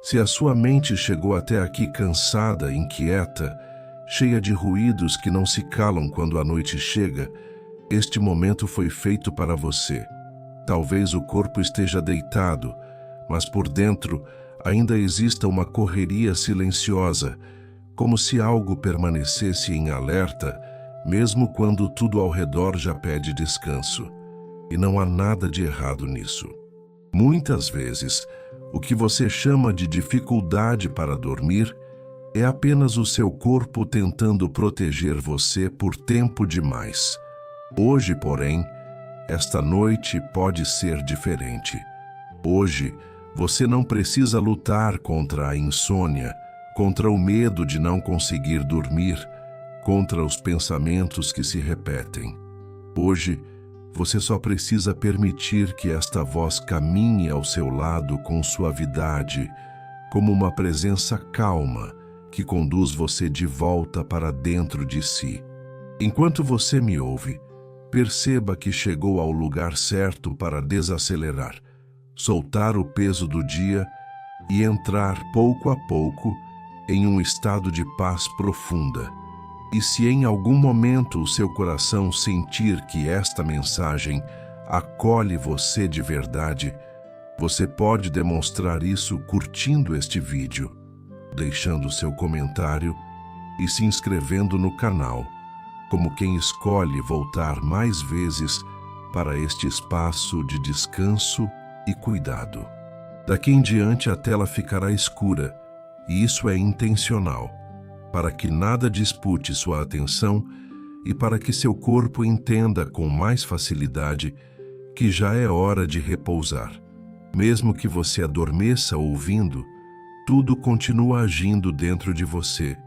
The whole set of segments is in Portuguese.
Se a sua mente chegou até aqui cansada, inquieta, cheia de ruídos que não se calam quando a noite chega, este momento foi feito para você. Talvez o corpo esteja deitado, mas por dentro ainda exista uma correria silenciosa, como se algo permanecesse em alerta, mesmo quando tudo ao redor já pede descanso. E não há nada de errado nisso. Muitas vezes, o que você chama de dificuldade para dormir é apenas o seu corpo tentando proteger você por tempo demais. Hoje, porém, esta noite pode ser diferente. Hoje, você não precisa lutar contra a insônia, contra o medo de não conseguir dormir, contra os pensamentos que se repetem. Hoje, você só precisa permitir que esta voz caminhe ao seu lado com suavidade, como uma presença calma que conduz você de volta para dentro de si. Enquanto você me ouve, perceba que chegou ao lugar certo para desacelerar, soltar o peso do dia e entrar pouco a pouco em um estado de paz profunda. E se em algum momento o seu coração sentir que esta mensagem acolhe você de verdade, você pode demonstrar isso curtindo este vídeo, deixando seu comentário e se inscrevendo no canal, como quem escolhe voltar mais vezes para este espaço de descanso e cuidado. Daqui em diante a tela ficará escura, e isso é intencional, para que nada dispute sua atenção e para que seu corpo entenda com mais facilidade que já é hora de repousar. Mesmo que você adormeça ouvindo, tudo continua agindo dentro de você,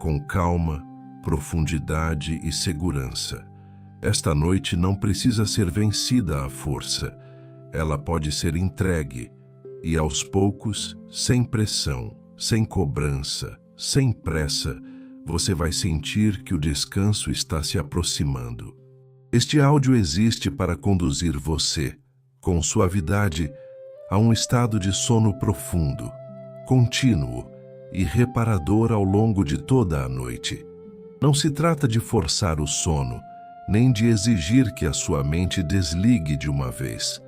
com calma, profundidade e segurança. Esta noite não precisa ser vencida à força. Ela pode ser entregue, e aos poucos, sem pressão, sem cobrança, sem pressa, você vai sentir que o descanso está se aproximando. Este áudio existe para conduzir você, com suavidade, a um estado de sono profundo, contínuo e reparador ao longo de toda a noite. Não se trata de forçar o sono, nem de exigir que a sua mente desligue de uma vez.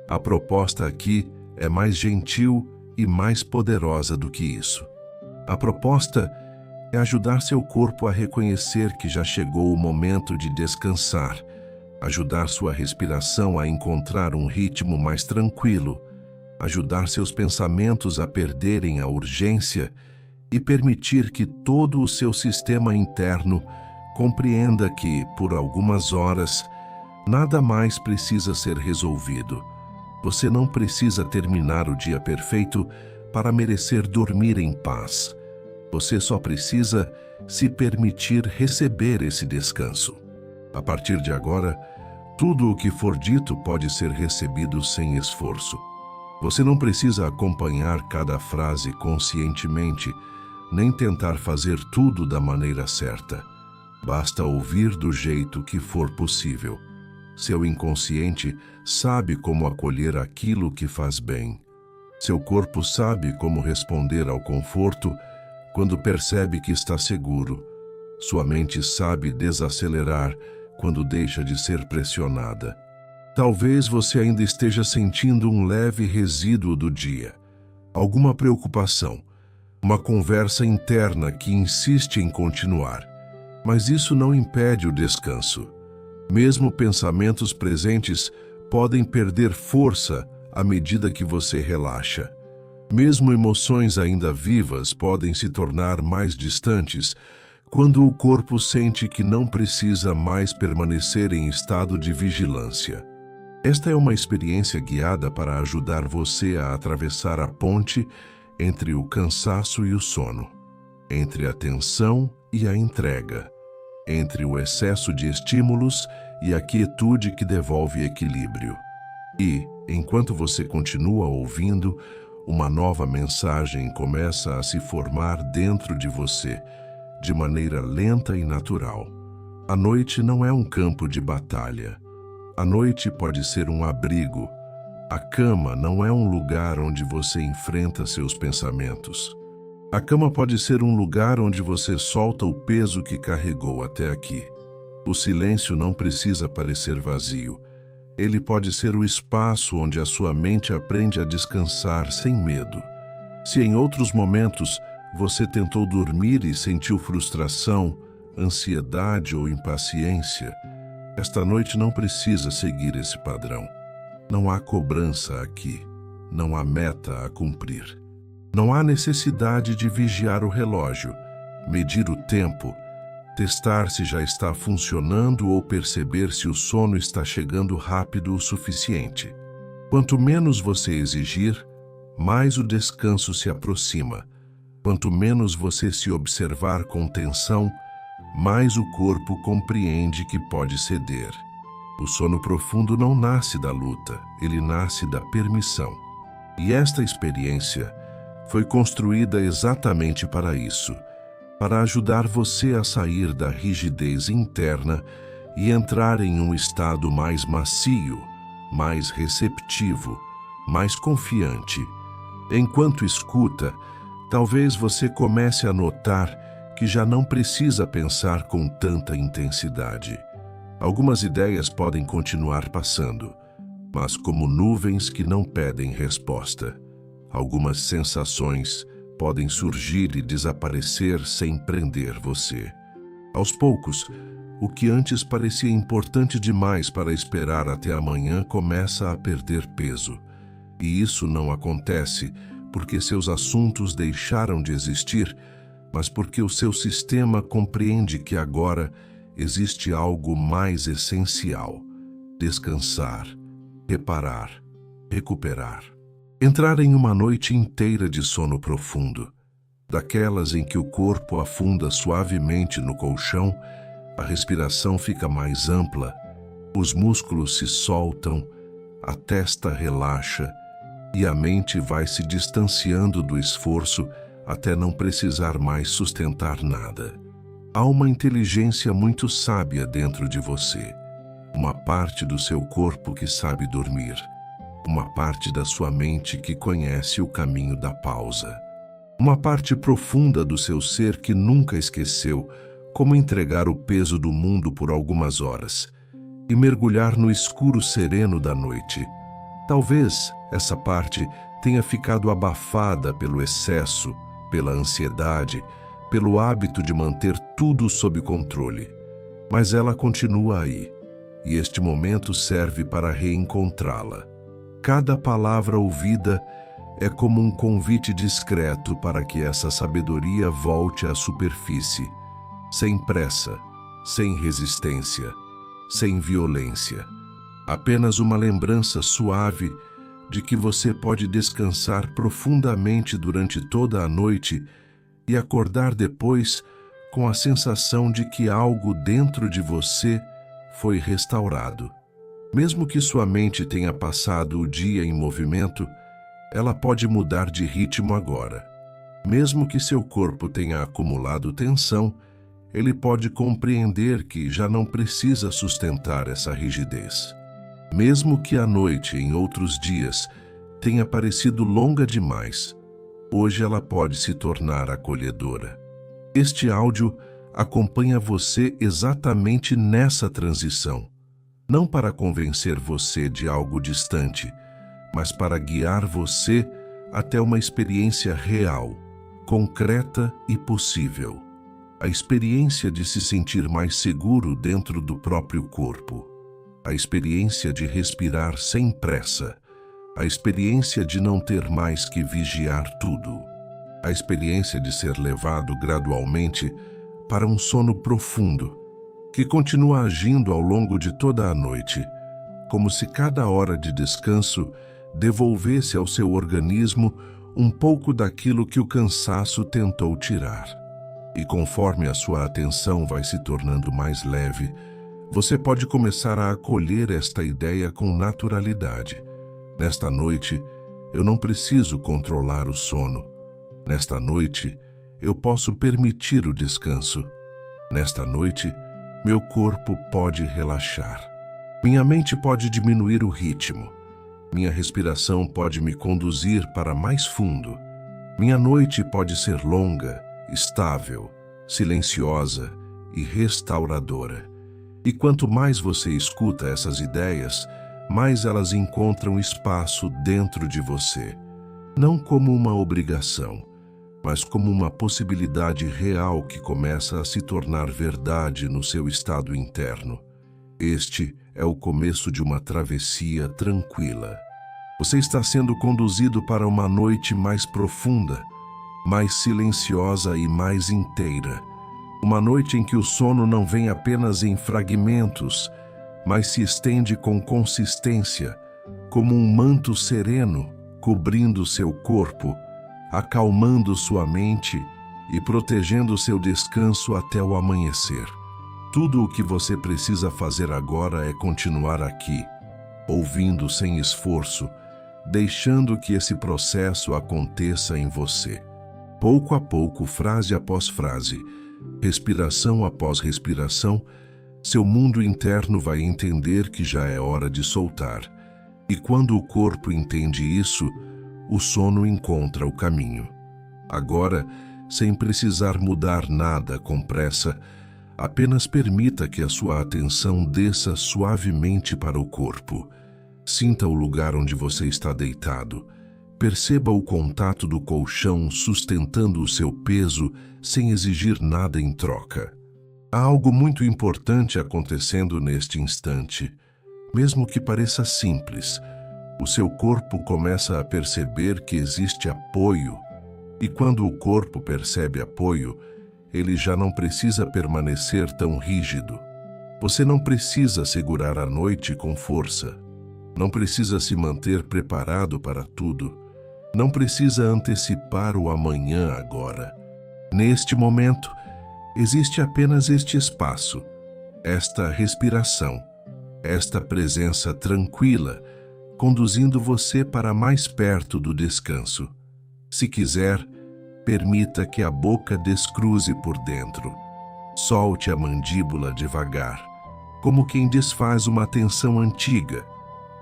A proposta aqui é mais gentil e mais poderosa do que isso. A proposta é ajudar seu corpo a reconhecer que já chegou o momento de descansar, ajudar sua respiração a encontrar um ritmo mais tranquilo, ajudar seus pensamentos a perderem a urgência e permitir que todo o seu sistema interno compreenda que, por algumas horas, nada mais precisa ser resolvido. Você não precisa terminar o dia perfeito para merecer dormir em paz. Você só precisa se permitir receber esse descanso. A partir de agora, tudo o que for dito pode ser recebido sem esforço. Você não precisa acompanhar cada frase conscientemente, nem tentar fazer tudo da maneira certa. Basta ouvir do jeito que for possível. Seu inconsciente sabe como acolher aquilo que faz bem. Seu corpo sabe como responder ao conforto quando percebe que está seguro. Sua mente sabe desacelerar quando deixa de ser pressionada. Talvez você ainda esteja sentindo um leve resíduo do dia, alguma preocupação, uma conversa interna que insiste em continuar. Mas isso não impede o descanso. Mesmo pensamentos presentes podem perder força à medida que você relaxa. Mesmo emoções ainda vivas podem se tornar mais distantes quando o corpo sente que não precisa mais permanecer em estado de vigilância. Esta é uma experiência guiada para ajudar você a atravessar a ponte entre o cansaço e o sono, entre a tensão e a entrega, entre o excesso de estímulos e a quietude que devolve equilíbrio. E, enquanto você continua ouvindo, uma nova mensagem começa a se formar dentro de você, de maneira lenta e natural. A noite não é um campo de batalha. A noite pode ser um abrigo. A cama não é um lugar onde você enfrenta seus pensamentos. A cama pode ser um lugar onde você solta o peso que carregou até aqui. O silêncio não precisa parecer vazio. Ele pode ser o espaço onde a sua mente aprende a descansar sem medo. Se em outros momentos você tentou dormir e sentiu frustração, ansiedade ou impaciência, esta noite não precisa seguir esse padrão. Não há cobrança aqui. Não há meta a cumprir. Não há necessidade de vigiar o relógio, medir o tempo, testar se já está funcionando ou perceber se o sono está chegando rápido o suficiente. Quanto menos você exigir, mais o descanso se aproxima. Quanto menos você se observar com tensão, mais o corpo compreende que pode ceder. O sono profundo não nasce da luta, ele nasce da permissão. E esta experiência foi construída exatamente para isso, para ajudar você a sair da rigidez interna e entrar em um estado mais macio, mais receptivo, mais confiante. Enquanto escuta, talvez você comece a notar que já não precisa pensar com tanta intensidade. Algumas ideias podem continuar passando, mas como nuvens que não pedem resposta. Algumas sensações podem surgir e desaparecer sem prender você. Aos poucos, o que antes parecia importante demais para esperar até amanhã começa a perder peso. E isso não acontece porque seus assuntos deixaram de existir, mas porque o seu sistema compreende que agora existe algo mais essencial: descansar, reparar, recuperar. Entrar em uma noite inteira de sono profundo, daquelas em que o corpo afunda suavemente no colchão, a respiração fica mais ampla, os músculos se soltam, a testa relaxa e a mente vai se distanciando do esforço até não precisar mais sustentar nada. Há uma inteligência muito sábia dentro de você, uma parte do seu corpo que sabe dormir, uma parte da sua mente que conhece o caminho da pausa, uma parte profunda do seu ser que nunca esqueceu como entregar o peso do mundo por algumas horas e mergulhar no escuro sereno da noite. Talvez essa parte tenha ficado abafada pelo excesso, pela ansiedade, pelo hábito de manter tudo sob controle. Mas ela continua aí, e este momento serve para reencontrá-la. Cada palavra ouvida é como um convite discreto para que essa sabedoria volte à superfície, sem pressa, sem resistência, sem violência. Apenas uma lembrança suave de que você pode descansar profundamente durante toda a noite e acordar depois com a sensação de que algo dentro de você foi restaurado. Mesmo que sua mente tenha passado o dia em movimento, ela pode mudar de ritmo agora. Mesmo que seu corpo tenha acumulado tensão, ele pode compreender que já não precisa sustentar essa rigidez. Mesmo que a noite em outros dias tenha parecido longa demais, hoje ela pode se tornar acolhedora. Este áudio acompanha você exatamente nessa transição, não para convencer você de algo distante, mas para guiar você até uma experiência real, concreta e possível. A experiência de se sentir mais seguro dentro do próprio corpo. A experiência de respirar sem pressa. A experiência de não ter mais que vigiar tudo. A experiência de ser levado gradualmente para um sono profundo, que continua agindo ao longo de toda a noite, como se cada hora de descanso devolvesse ao seu organismo um pouco daquilo que o cansaço tentou tirar. E conforme a sua atenção vai se tornando mais leve, você pode começar a acolher esta ideia com naturalidade. Nesta noite, eu não preciso controlar o sono. Nesta noite, eu posso permitir o descanso. Nesta noite, meu corpo pode relaxar. Minha mente pode diminuir o ritmo. Minha respiração pode me conduzir para mais fundo. Minha noite pode ser longa, estável, silenciosa e restauradora. E quanto mais você escuta essas ideias, mais elas encontram espaço dentro de você. Não como uma obrigação, mas como uma possibilidade real que começa a se tornar verdade no seu estado interno. Este é o começo de uma travessia tranquila. Você está sendo conduzido para uma noite mais profunda, mais silenciosa e mais inteira. Uma noite em que o sono não vem apenas em fragmentos, mas se estende com consistência, como um manto sereno, cobrindo seu corpo, acalmando sua mente e protegendo seu descanso até o amanhecer. Tudo o que você precisa fazer agora é continuar aqui, ouvindo sem esforço, deixando que esse processo aconteça em você. Pouco a pouco, frase após frase, respiração após respiração, seu mundo interno vai entender que já é hora de soltar. E quando o corpo entende isso, o sono encontra o caminho. Agora, sem precisar mudar nada com pressa, apenas permita que a sua atenção desça suavemente para o corpo. Sinta o lugar onde você está deitado. Perceba o contato do colchão sustentando o seu peso sem exigir nada em troca. Há algo muito importante acontecendo neste instante. Mesmo que pareça simples, o seu corpo começa a perceber que existe apoio. E quando o corpo percebe apoio, ele já não precisa permanecer tão rígido. Você não precisa segurar a noite com força. Não precisa se manter preparado para tudo. Não precisa antecipar o amanhã agora. Neste momento, existe apenas este espaço, esta respiração, esta presença tranquila, conduzindo você para mais perto do descanso. Se quiser, permita que a boca descruze por dentro. Solte a mandíbula devagar, como quem desfaz uma tensão antiga.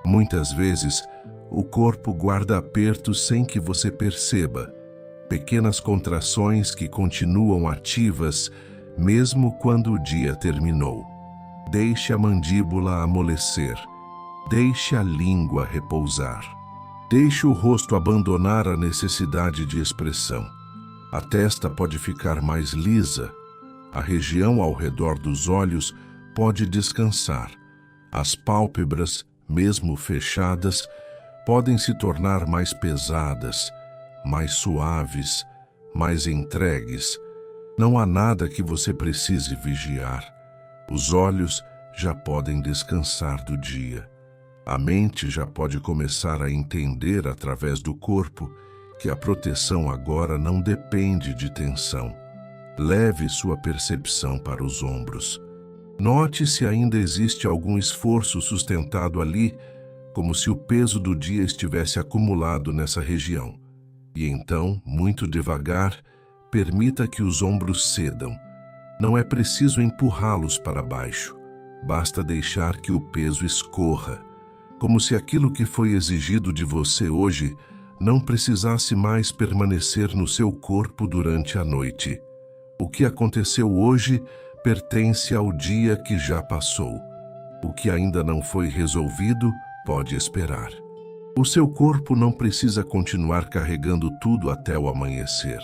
Muitas vezes, o corpo guarda apertos sem que você perceba, pequenas contrações que continuam ativas mesmo quando o dia terminou. Deixe a mandíbula amolecer, deixe a língua repousar. Deixe o rosto abandonar a necessidade de expressão. A testa pode ficar mais lisa, a região ao redor dos olhos pode descansar. As pálpebras, mesmo fechadas, podem se tornar mais pesadas, mais suaves, mais entregues. Não há nada que você precise vigiar. Os olhos já podem descansar do dia. A mente já pode começar a entender através do corpo que a proteção agora não depende de tensão. Leve sua percepção para os ombros. Note se ainda existe algum esforço sustentado ali, como se o peso do dia estivesse acumulado nessa região. E então, muito devagar, permita que os ombros cedam. Não é preciso empurrá-los para baixo. Basta deixar que o peso escorra, como se aquilo que foi exigido de você hoje não precisasse mais permanecer no seu corpo durante a noite. O que aconteceu hoje pertence ao dia que já passou. O que ainda não foi resolvido pode esperar. O seu corpo não precisa continuar carregando tudo até o amanhecer.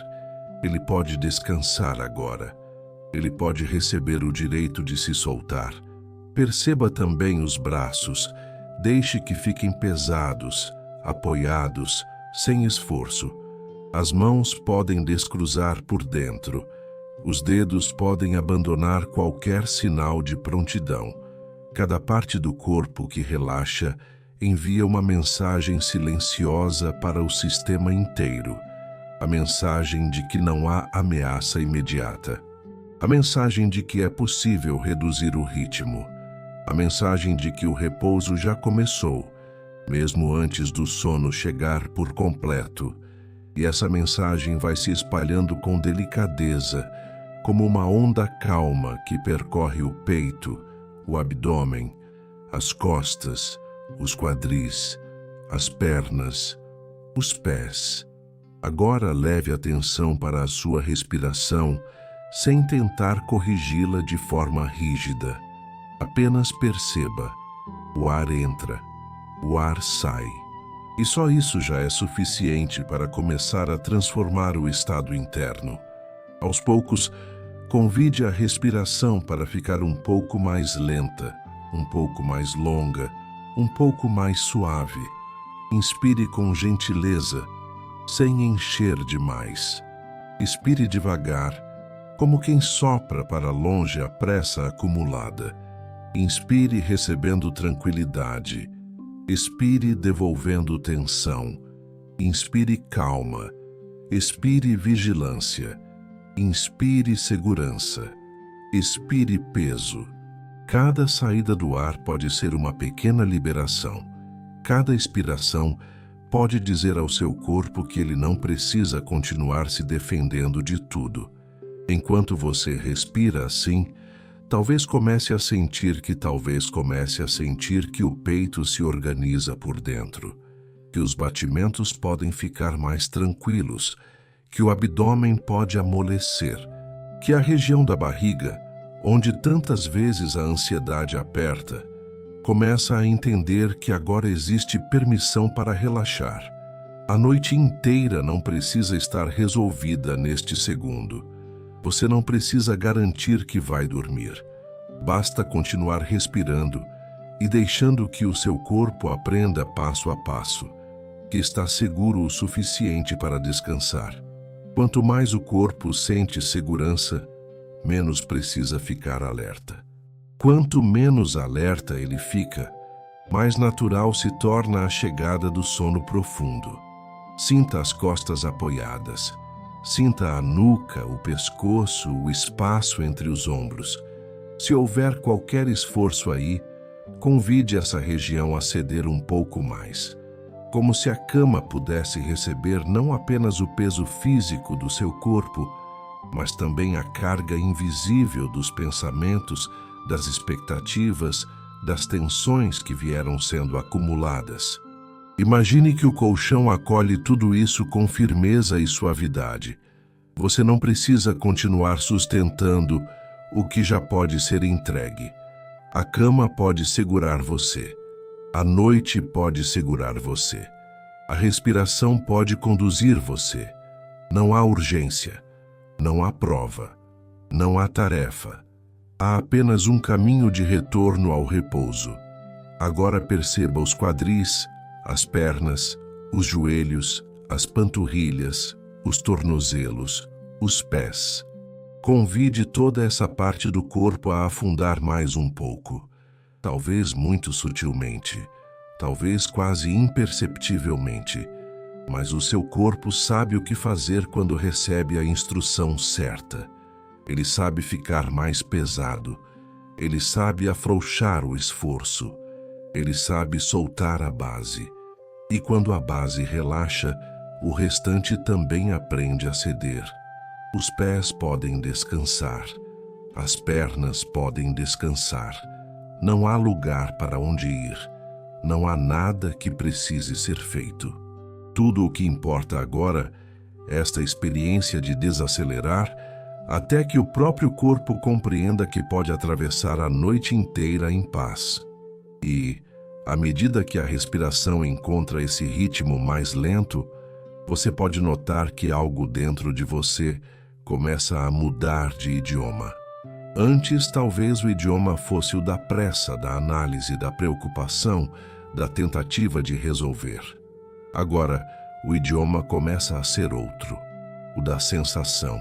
Ele pode descansar agora. Ele pode receber o direito de se soltar. Perceba também os braços. Deixe que fiquem pesados, apoiados, sem esforço. As mãos podem descruzar por dentro. Os dedos podem abandonar qualquer sinal de prontidão. Cada parte do corpo que relaxa envia uma mensagem silenciosa para o sistema inteiro. A mensagem de que não há ameaça imediata. A mensagem de que é possível reduzir o ritmo. A mensagem de que o repouso já começou, mesmo antes do sono chegar por completo. E essa mensagem vai se espalhando com delicadeza, como uma onda calma que percorre o peito, o abdômen, as costas, os quadris, as pernas, os pés. Agora leve atenção para a sua respiração sem tentar corrigi-la de forma rígida. Apenas perceba. O ar entra, o ar sai. E só isso já é suficiente para começar a transformar o estado interno. Aos poucos, convide a respiração para ficar um pouco mais lenta, um pouco mais longa, um pouco mais suave. Inspire com gentileza, sem encher demais. Expire devagar, como quem sopra para longe a pressa acumulada. Inspire recebendo tranquilidade. Expire devolvendo tensão. Inspire calma. Expire vigilância. Inspire segurança. Expire peso. Cada saída do ar pode ser uma pequena liberação. Cada expiração pode dizer ao seu corpo que ele não precisa continuar se defendendo de tudo. Enquanto você respira assim, talvez comece a sentir que o peito se organiza por dentro, que os batimentos podem ficar mais tranquilos, que o abdômen pode amolecer, que a região da barriga, onde tantas vezes a ansiedade aperta, começa a entender que agora existe permissão para relaxar. A noite inteira não precisa estar resolvida neste segundo. Você não precisa garantir que vai dormir. Basta continuar respirando e deixando que o seu corpo aprenda passo a passo, que está seguro o suficiente para descansar. Quanto mais o corpo sente segurança, menos precisa ficar alerta. Quanto menos alerta ele fica, mais natural se torna a chegada do sono profundo. Sinta as costas apoiadas. Sinta a nuca, o pescoço, o espaço entre os ombros. Se houver qualquer esforço aí, convide essa região a ceder um pouco mais. Como se a cama pudesse receber não apenas o peso físico do seu corpo, mas também a carga invisível dos pensamentos, das expectativas, das tensões que vieram sendo acumuladas. Imagine que o colchão acolhe tudo isso com firmeza e suavidade. Você não precisa continuar sustentando o que já pode ser entregue. A cama pode segurar você. A noite pode segurar você. A respiração pode conduzir você. Não há urgência. Não há prova. Não há tarefa. Há apenas um caminho de retorno ao repouso. Agora perceba os quadris, as pernas, os joelhos, as panturrilhas, os tornozelos, os pés. Convide toda essa parte do corpo a afundar mais um pouco. Talvez muito sutilmente, talvez quase imperceptivelmente, mas o seu corpo sabe o que fazer quando recebe a instrução certa. Ele sabe ficar mais pesado. Ele sabe afrouxar o esforço. Ele sabe soltar a base. E quando a base relaxa, o restante também aprende a ceder. Os pés podem descansar. As pernas podem descansar. Não há lugar para onde ir. Não há nada que precise ser feito. Tudo o que importa agora é esta experiência de desacelerar até que o próprio corpo compreenda que pode atravessar a noite inteira em paz. E, à medida que a respiração encontra esse ritmo mais lento, você pode notar que algo dentro de você começa a mudar de idioma. Antes, talvez o idioma fosse o da pressa, da análise, da preocupação, da tentativa de resolver. Agora, o idioma começa a ser outro, o da sensação,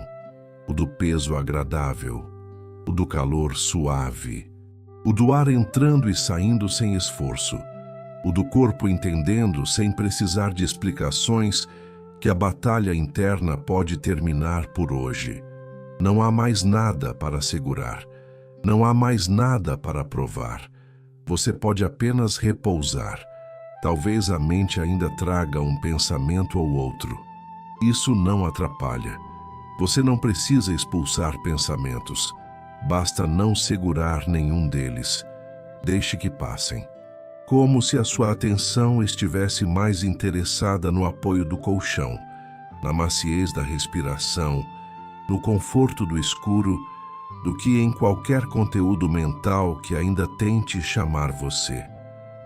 o do peso agradável, o do calor suave, o do ar entrando e saindo sem esforço, o do corpo entendendo sem precisar de explicações que a batalha interna pode terminar por hoje. Não há mais nada para segurar, não há mais nada para provar. Você pode apenas repousar. Talvez a mente ainda traga um pensamento ou outro. Isso não atrapalha. Você não precisa expulsar pensamentos. Basta não segurar nenhum deles. Deixe que passem. como se a sua atenção estivesse mais interessada no apoio do colchão, na maciez da respiração, no conforto do escuro, do que em qualquer conteúdo mental que ainda tente chamar você.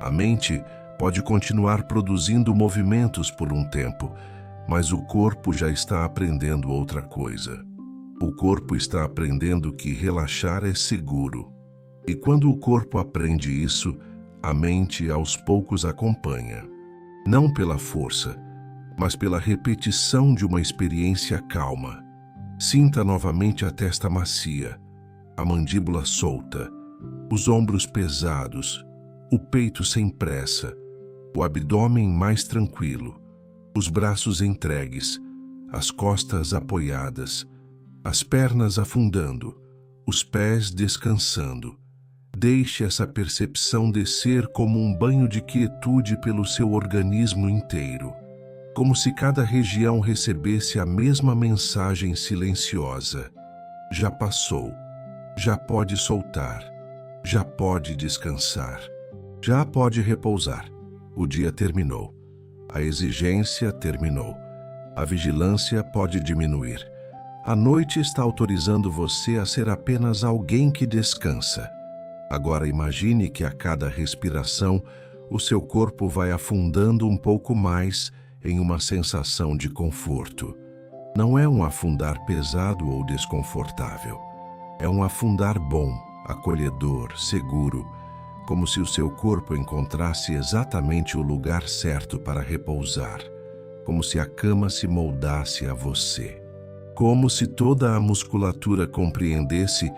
A mente pode continuar produzindo movimentos por um tempo, mas o corpo já está aprendendo outra coisa. O corpo está aprendendo que relaxar é seguro. E quando o corpo aprende isso, a mente aos poucos acompanha. Não pela força, mas pela repetição de uma experiência calma. Sinta novamente a testa macia, a mandíbula solta, os ombros pesados, o peito sem pressa, o abdômen mais tranquilo, os braços entregues, as costas apoiadas, as pernas afundando, os pés descansando. Deixe essa percepção descer como um banho de quietude pelo seu organismo inteiro, como se cada região recebesse a mesma mensagem silenciosa. Já passou, já pode soltar, já pode descansar, já pode repousar. O dia terminou, a exigência terminou, a vigilância pode diminuir. A noite está autorizando você a ser apenas alguém que descansa. Agora imagine que a cada respiração, o seu corpo vai afundando um pouco mais em uma sensação de conforto. Não é um afundar pesado ou desconfortável. É um afundar bom, acolhedor, seguro, como se o seu corpo encontrasse exatamente o lugar certo para repousar, como se a cama se moldasse a você, como se toda a musculatura compreendesse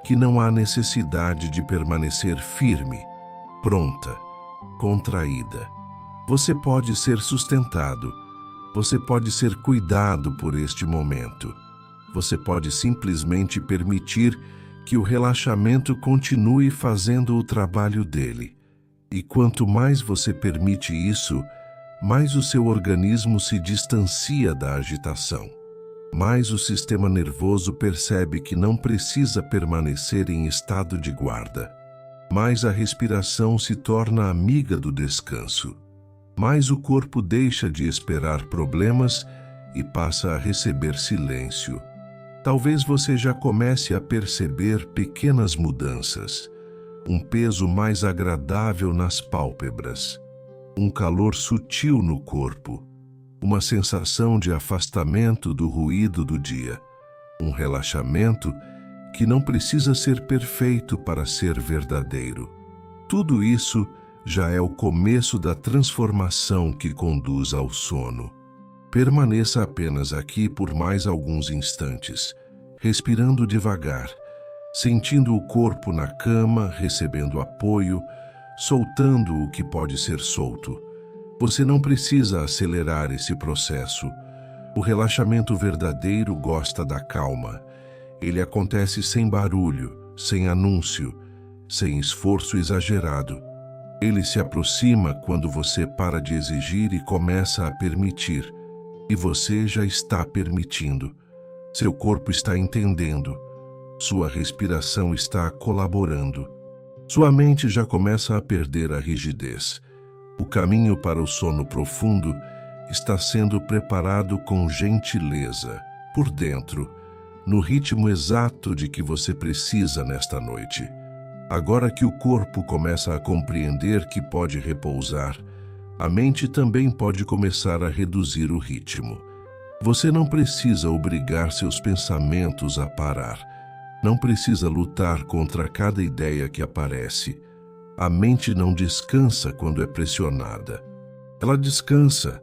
que não há necessidade de permanecer firme, pronta, contraída. Você pode ser sustentado, você pode ser cuidado por este momento. Você pode simplesmente permitir que o relaxamento continue fazendo o trabalho dele. E quanto mais você permite isso, mais o seu organismo se distancia da agitação. Mais o sistema nervoso percebe que não precisa permanecer em estado de guarda. Mais a respiração se torna amiga do descanso. Mais o corpo deixa de esperar problemas e passa a receber silêncio. Talvez você já comece a perceber pequenas mudanças. Um peso mais agradável nas pálpebras. Um calor sutil no corpo. Uma sensação de afastamento do ruído do dia, um relaxamento que não precisa ser perfeito para ser verdadeiro. Tudo isso já é o começo da transformação que conduz ao sono. Permaneça apenas aqui por mais alguns instantes, respirando devagar, sentindo o corpo na cama, recebendo apoio, soltando o que pode ser solto. Você não precisa acelerar esse processo. O relaxamento verdadeiro gosta da calma. Ele acontece sem barulho, sem anúncio, sem esforço exagerado. Ele se aproxima quando você para de exigir e começa a permitir. E você já está permitindo. Seu corpo está entendendo. Sua respiração está colaborando. Sua mente já começa a perder a rigidez. O caminho para o sono profundo está sendo preparado com gentileza, por dentro, no ritmo exato de que você precisa nesta noite. Agora que o corpo começa a compreender que pode repousar, a mente também pode começar a reduzir o ritmo. Você não precisa obrigar seus pensamentos a parar. Não precisa lutar contra cada ideia que aparece. A mente não descansa quando é pressionada. Ela descansa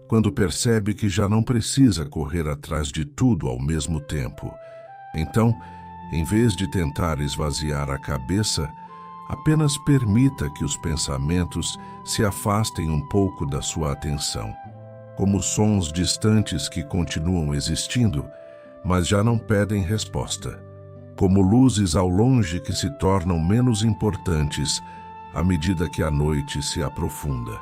quando percebe que já não precisa correr atrás de tudo ao mesmo tempo. Então, em vez de tentar esvaziar a cabeça, apenas permita que os pensamentos se afastem um pouco da sua atenção, como sons distantes que continuam existindo, mas já não pedem resposta, como luzes ao longe que se tornam menos importantes à medida que a noite se aprofunda.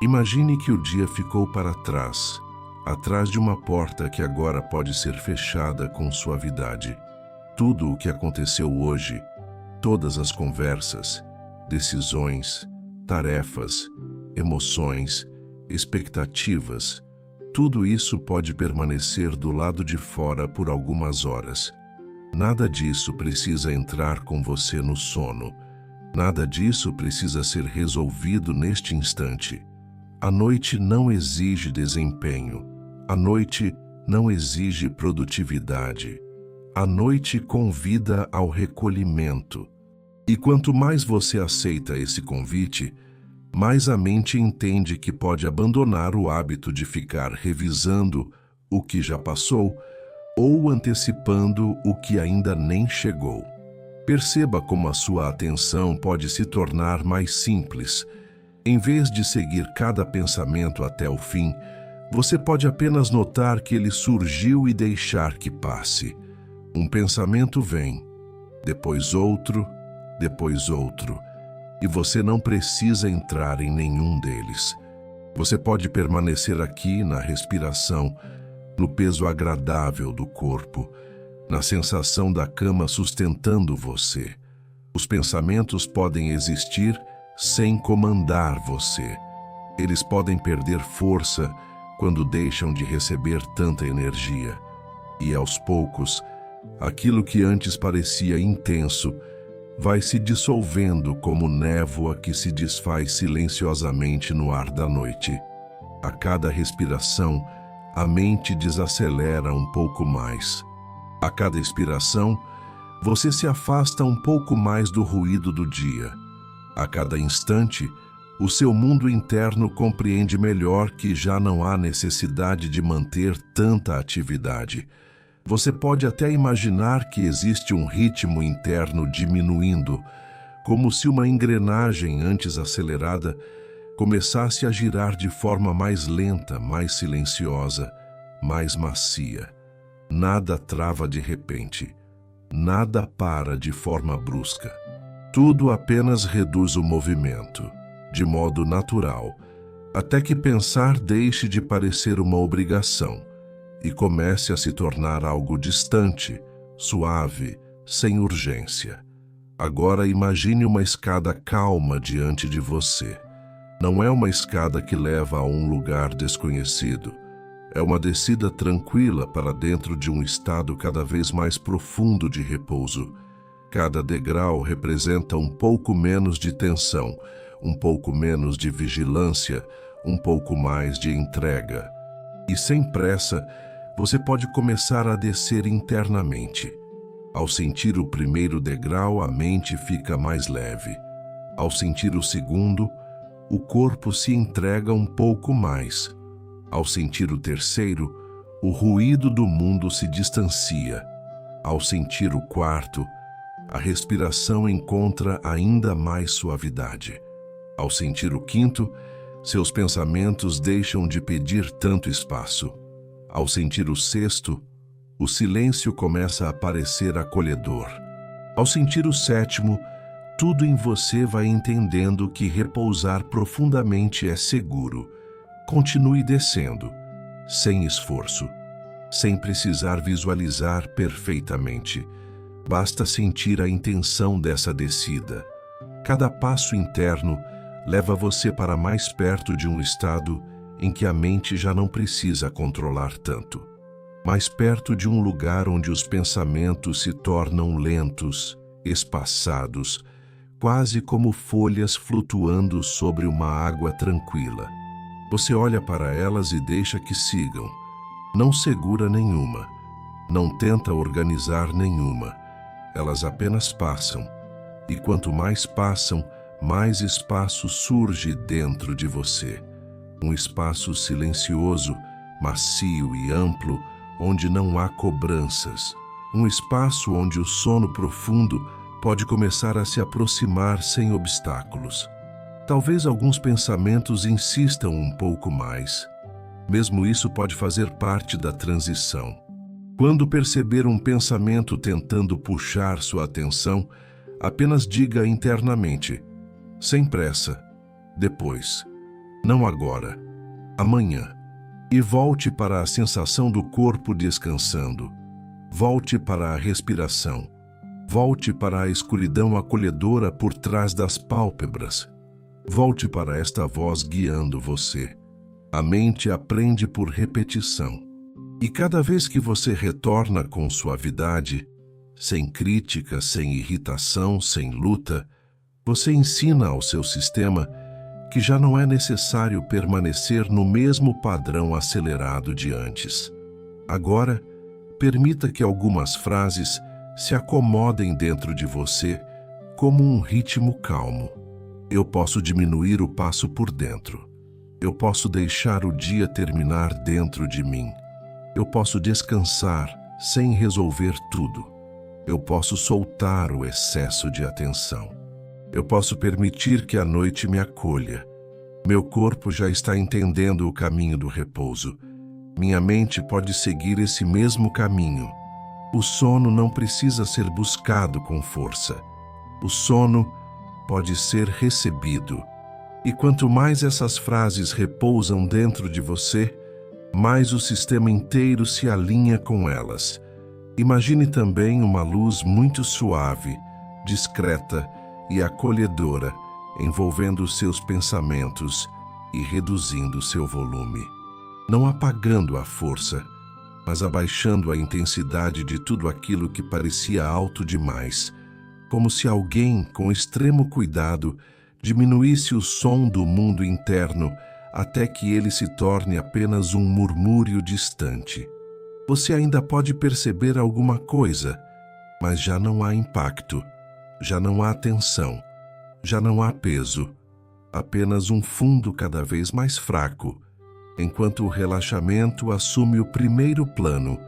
Imagine que o dia ficou para trás, atrás de uma porta que agora pode ser fechada com suavidade. Tudo o que aconteceu hoje, todas as conversas, decisões, tarefas, emoções, expectativas. Tudo isso pode permanecer do lado de fora por algumas horas. Nada disso precisa entrar com você no sono. Nada disso precisa ser resolvido neste instante. A noite não exige desempenho. A noite não exige produtividade. A noite convida ao recolhimento. E quanto mais você aceita esse convite, mais a mente entende que pode abandonar o hábito de ficar revisando o que já passou ou antecipando o que ainda nem chegou. Perceba como a sua atenção pode se tornar mais simples. Em vez de seguir cada pensamento até o fim, você pode apenas notar que ele surgiu e deixar que passe. Um pensamento vem, depois outro, e você não precisa entrar em nenhum deles. Você pode permanecer aqui na respiração, no peso agradável do corpo, na sensação da cama sustentando você. Os pensamentos podem existir sem comandar você. Eles podem perder força quando deixam de receber tanta energia. E aos poucos, aquilo que antes parecia intenso vai se dissolvendo como névoa que se desfaz silenciosamente no ar da noite. A cada respiração, a mente desacelera um pouco mais. A cada expiração, você se afasta um pouco mais do ruído do dia. A cada instante, o seu mundo interno compreende melhor que já não há necessidade de manter tanta atividade. Você pode até imaginar que existe um ritmo interno diminuindo, como se uma engrenagem antes acelerada começasse a girar de forma mais lenta, mais silenciosa, mais macia. Nada trava de repente, nada para de forma brusca. Tudo apenas reduz o movimento, de modo natural, até que pensar deixe de parecer uma obrigação e comece a se tornar algo distante, suave, sem urgência. Agora imagine uma escada calma diante de você. Não é uma escada que leva a um lugar desconhecido. É uma descida tranquila para dentro de um estado cada vez mais profundo de repouso. Cada degrau representa um pouco menos de tensão, um pouco menos de vigilância, um pouco mais de entrega. E sem pressa, você pode começar a descer internamente. Ao sentir o primeiro degrau, a mente fica mais leve. Ao sentir o segundo, o corpo se entrega um pouco mais. Ao sentir o terceiro, o ruído do mundo se distancia. Ao sentir o quarto, a respiração encontra ainda mais suavidade. Ao sentir o quinto, seus pensamentos deixam de pedir tanto espaço. Ao sentir o sexto, o silêncio começa a parecer acolhedor. Ao sentir o sétimo, tudo em você vai entendendo que repousar profundamente é seguro. Continue descendo, sem esforço, sem precisar visualizar perfeitamente. Basta sentir a intenção dessa descida. Cada passo interno leva você para mais perto de um estado em que a mente já não precisa controlar tanto. Mais perto de um lugar onde os pensamentos se tornam lentos, espaçados, quase como folhas flutuando sobre uma água tranquila. Você olha para elas e deixa que sigam. Não segura nenhuma. Não tenta organizar nenhuma. Elas apenas passam. E quanto mais passam, mais espaço surge dentro de você. Um espaço silencioso, macio e amplo, onde não há cobranças. Um espaço onde o sono profundo pode começar a se aproximar sem obstáculos. Talvez alguns pensamentos insistam um pouco mais. Mesmo isso pode fazer parte da transição. Quando perceber um pensamento tentando puxar sua atenção, apenas diga internamente: sem pressa, depois, não agora, amanhã. E volte para a sensação do corpo descansando. Volte para a respiração. Volte para a escuridão acolhedora por trás das pálpebras. Volte para esta voz guiando você. A mente aprende por repetição. E cada vez que você retorna com suavidade, sem crítica, sem irritação, sem luta, você ensina ao seu sistema que já não é necessário permanecer no mesmo padrão acelerado de antes. Agora, permita que algumas frases se acomodem dentro de você como um ritmo calmo. Eu posso diminuir o passo por dentro. Eu posso deixar o dia terminar dentro de mim. Eu posso descansar sem resolver tudo. Eu posso soltar o excesso de atenção. Eu posso permitir que a noite me acolha. Meu corpo já está entendendo o caminho do repouso. Minha mente pode seguir esse mesmo caminho. O sono não precisa ser buscado com força. O sono pode ser recebido. E quanto mais essas frases repousam dentro de você, mais o sistema inteiro se alinha com elas. Imagine também uma luz muito suave, discreta e acolhedora, envolvendo seus pensamentos e reduzindo seu volume. Não apagando a força, mas abaixando a intensidade de tudo aquilo que parecia alto demais, como se alguém, com extremo cuidado, diminuísse o som do mundo interno até que ele se torne apenas um murmúrio distante. Você ainda pode perceber alguma coisa, mas já não há impacto, já não há tensão, já não há peso, apenas um fundo cada vez mais fraco, enquanto o relaxamento assume o primeiro plano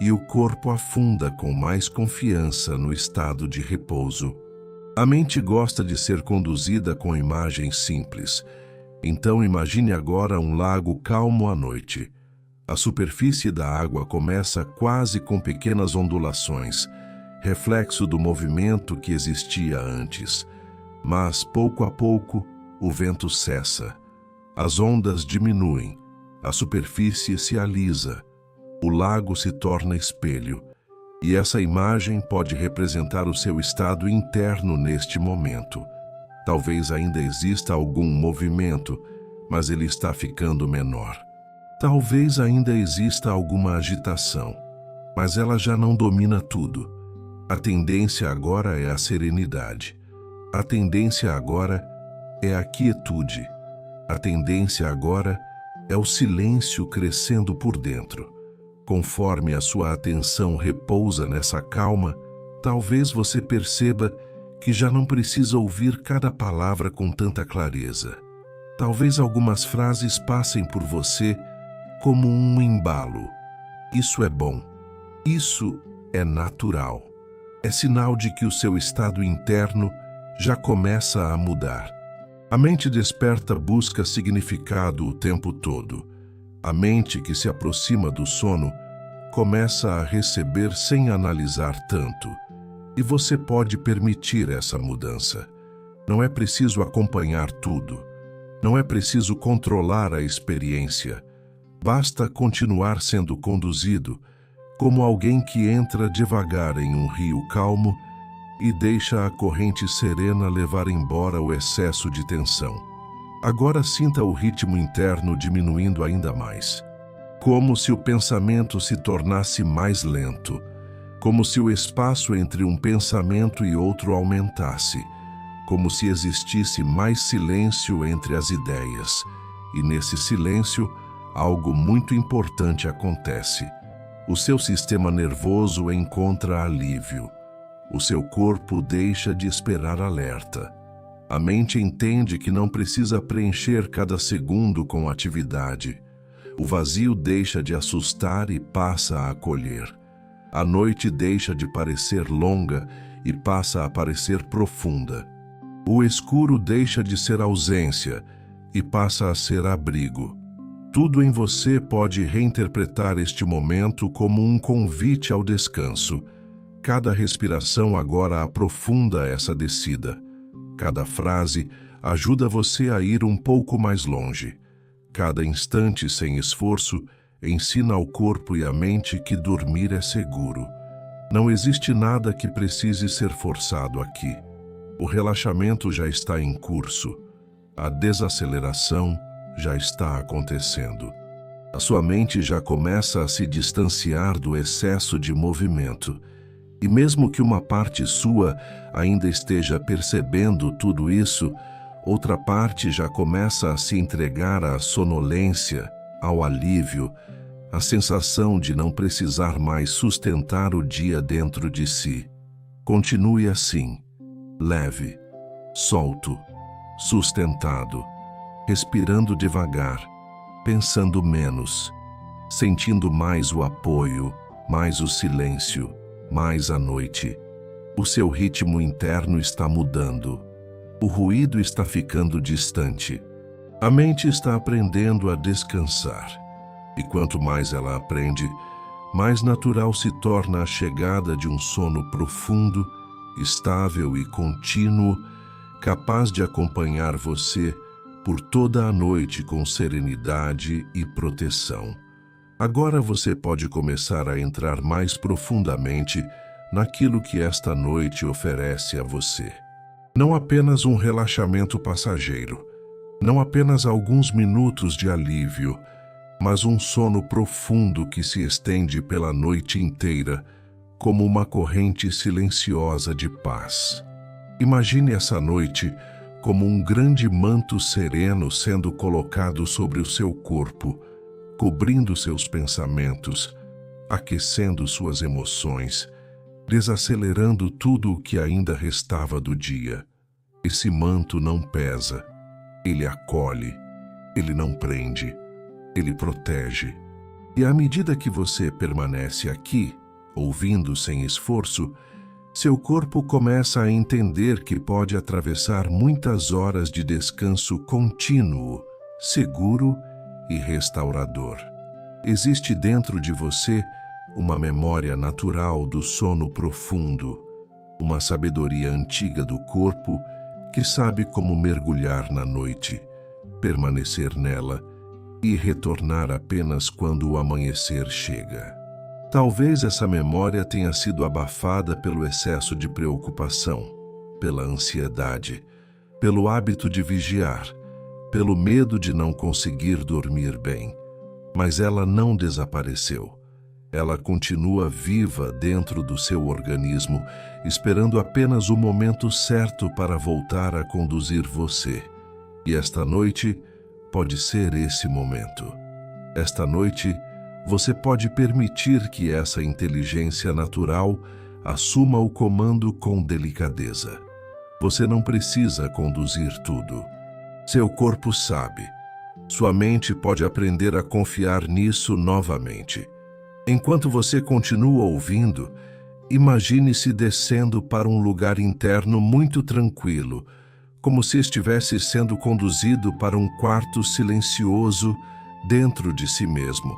e o corpo afunda com mais confiança no estado de repouso. A mente gosta de ser conduzida com imagens simples. Então imagine agora um lago calmo à noite. A superfície da água começa quase com pequenas ondulações, reflexo do movimento que existia antes. Mas, pouco a pouco, o vento cessa. As ondas diminuem, a superfície se alisa, o lago se torna espelho, e essa imagem pode representar o seu estado interno neste momento. Talvez ainda exista algum movimento, mas ele está ficando menor. Talvez ainda exista alguma agitação, mas ela já não domina tudo. A tendência agora é a serenidade. A tendência agora é a quietude. A tendência agora é o silêncio crescendo por dentro. Conforme a sua atenção repousa nessa calma, talvez você perceba que já não precisa ouvir cada palavra com tanta clareza. Talvez algumas frases passem por você como um embalo. Isso é bom. Isso é natural. É sinal de que o seu estado interno já começa a mudar. A mente desperta busca significado o tempo todo. A mente que se aproxima do sono começa a receber sem analisar tanto. E você pode permitir essa mudança. Não é preciso acompanhar tudo. Não é preciso controlar a experiência. Basta continuar sendo conduzido, como alguém que entra devagar em um rio calmo e deixa a corrente serena levar embora o excesso de tensão. Agora sinta o ritmo interno diminuindo ainda mais. Como se o pensamento se tornasse mais lento. Como se o espaço entre um pensamento e outro aumentasse. Como se existisse mais silêncio entre as ideias. E nesse silêncio, algo muito importante acontece. O seu sistema nervoso encontra alívio. O seu corpo deixa de esperar alerta. A mente entende que não precisa preencher cada segundo com atividade. O vazio deixa de assustar e passa a acolher. A noite deixa de parecer longa e passa a parecer profunda. O escuro deixa de ser ausência e passa a ser abrigo. Tudo em você pode reinterpretar este momento como um convite ao descanso. Cada respiração agora aprofunda essa descida. Cada frase ajuda você a ir um pouco mais longe. Cada instante sem esforço ensina ao corpo e à mente que dormir é seguro. Não existe nada que precise ser forçado aqui. O relaxamento já está em curso. A desaceleração já está acontecendo. A sua mente já começa a se distanciar do excesso de movimento. E mesmo que uma parte sua ainda esteja percebendo tudo isso, outra parte já começa a se entregar à sonolência, ao alívio, à sensação de não precisar mais sustentar o dia dentro de si. Continue assim, leve, solto, sustentado, respirando devagar, pensando menos, sentindo mais o apoio, mais o silêncio, mais a noite. O seu ritmo interno está mudando. O ruído está ficando distante. A mente está aprendendo a descansar. E quanto mais ela aprende, mais natural se torna a chegada de um sono profundo, estável e contínuo, capaz de acompanhar você por toda a noite com serenidade e proteção. Agora você pode começar a entrar mais profundamente naquilo que esta noite oferece a você. Não apenas um relaxamento passageiro, não apenas alguns minutos de alívio, mas um sono profundo que se estende pela noite inteira, como uma corrente silenciosa de paz. Imagine essa noite como um grande manto sereno sendo colocado sobre o seu corpo, cobrindo seus pensamentos, aquecendo suas emoções, desacelerando tudo o que ainda restava do dia. Esse manto não pesa, ele acolhe, ele não prende, ele protege. E à medida que você permanece aqui, ouvindo sem esforço, seu corpo começa a entender que pode atravessar muitas horas de descanso contínuo, seguro e restaurador. Existe dentro de você uma memória natural do sono profundo, uma sabedoria antiga do corpo que sabe como mergulhar na noite, permanecer nela e retornar apenas quando o amanhecer chega. Talvez essa memória tenha sido abafada pelo excesso de preocupação, pela ansiedade, pelo hábito de vigiar, pelo medo de não conseguir dormir bem. Mas ela não desapareceu. Ela continua viva dentro do seu organismo, esperando apenas o momento certo para voltar a conduzir você. E esta noite pode ser esse momento. Esta noite, você pode permitir que essa inteligência natural assuma o comando com delicadeza. Você não precisa conduzir tudo. Seu corpo sabe. Sua mente pode aprender a confiar nisso novamente. Enquanto você continua ouvindo, imagine-se descendo para um lugar interno muito tranquilo, como se estivesse sendo conduzido para um quarto silencioso dentro de si mesmo.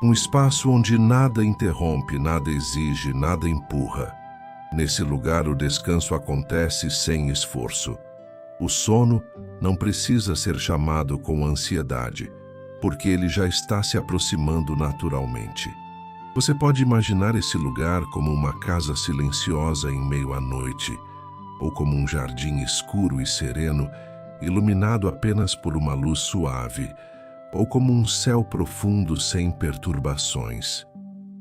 Um espaço onde nada interrompe, nada exige, nada empurra. Nesse lugar, o descanso acontece sem esforço. O sono não precisa ser chamado com ansiedade, porque ele já está se aproximando naturalmente. Você pode imaginar esse lugar como uma casa silenciosa em meio à noite, ou como um jardim escuro e sereno, iluminado apenas por uma luz suave, ou como um céu profundo sem perturbações.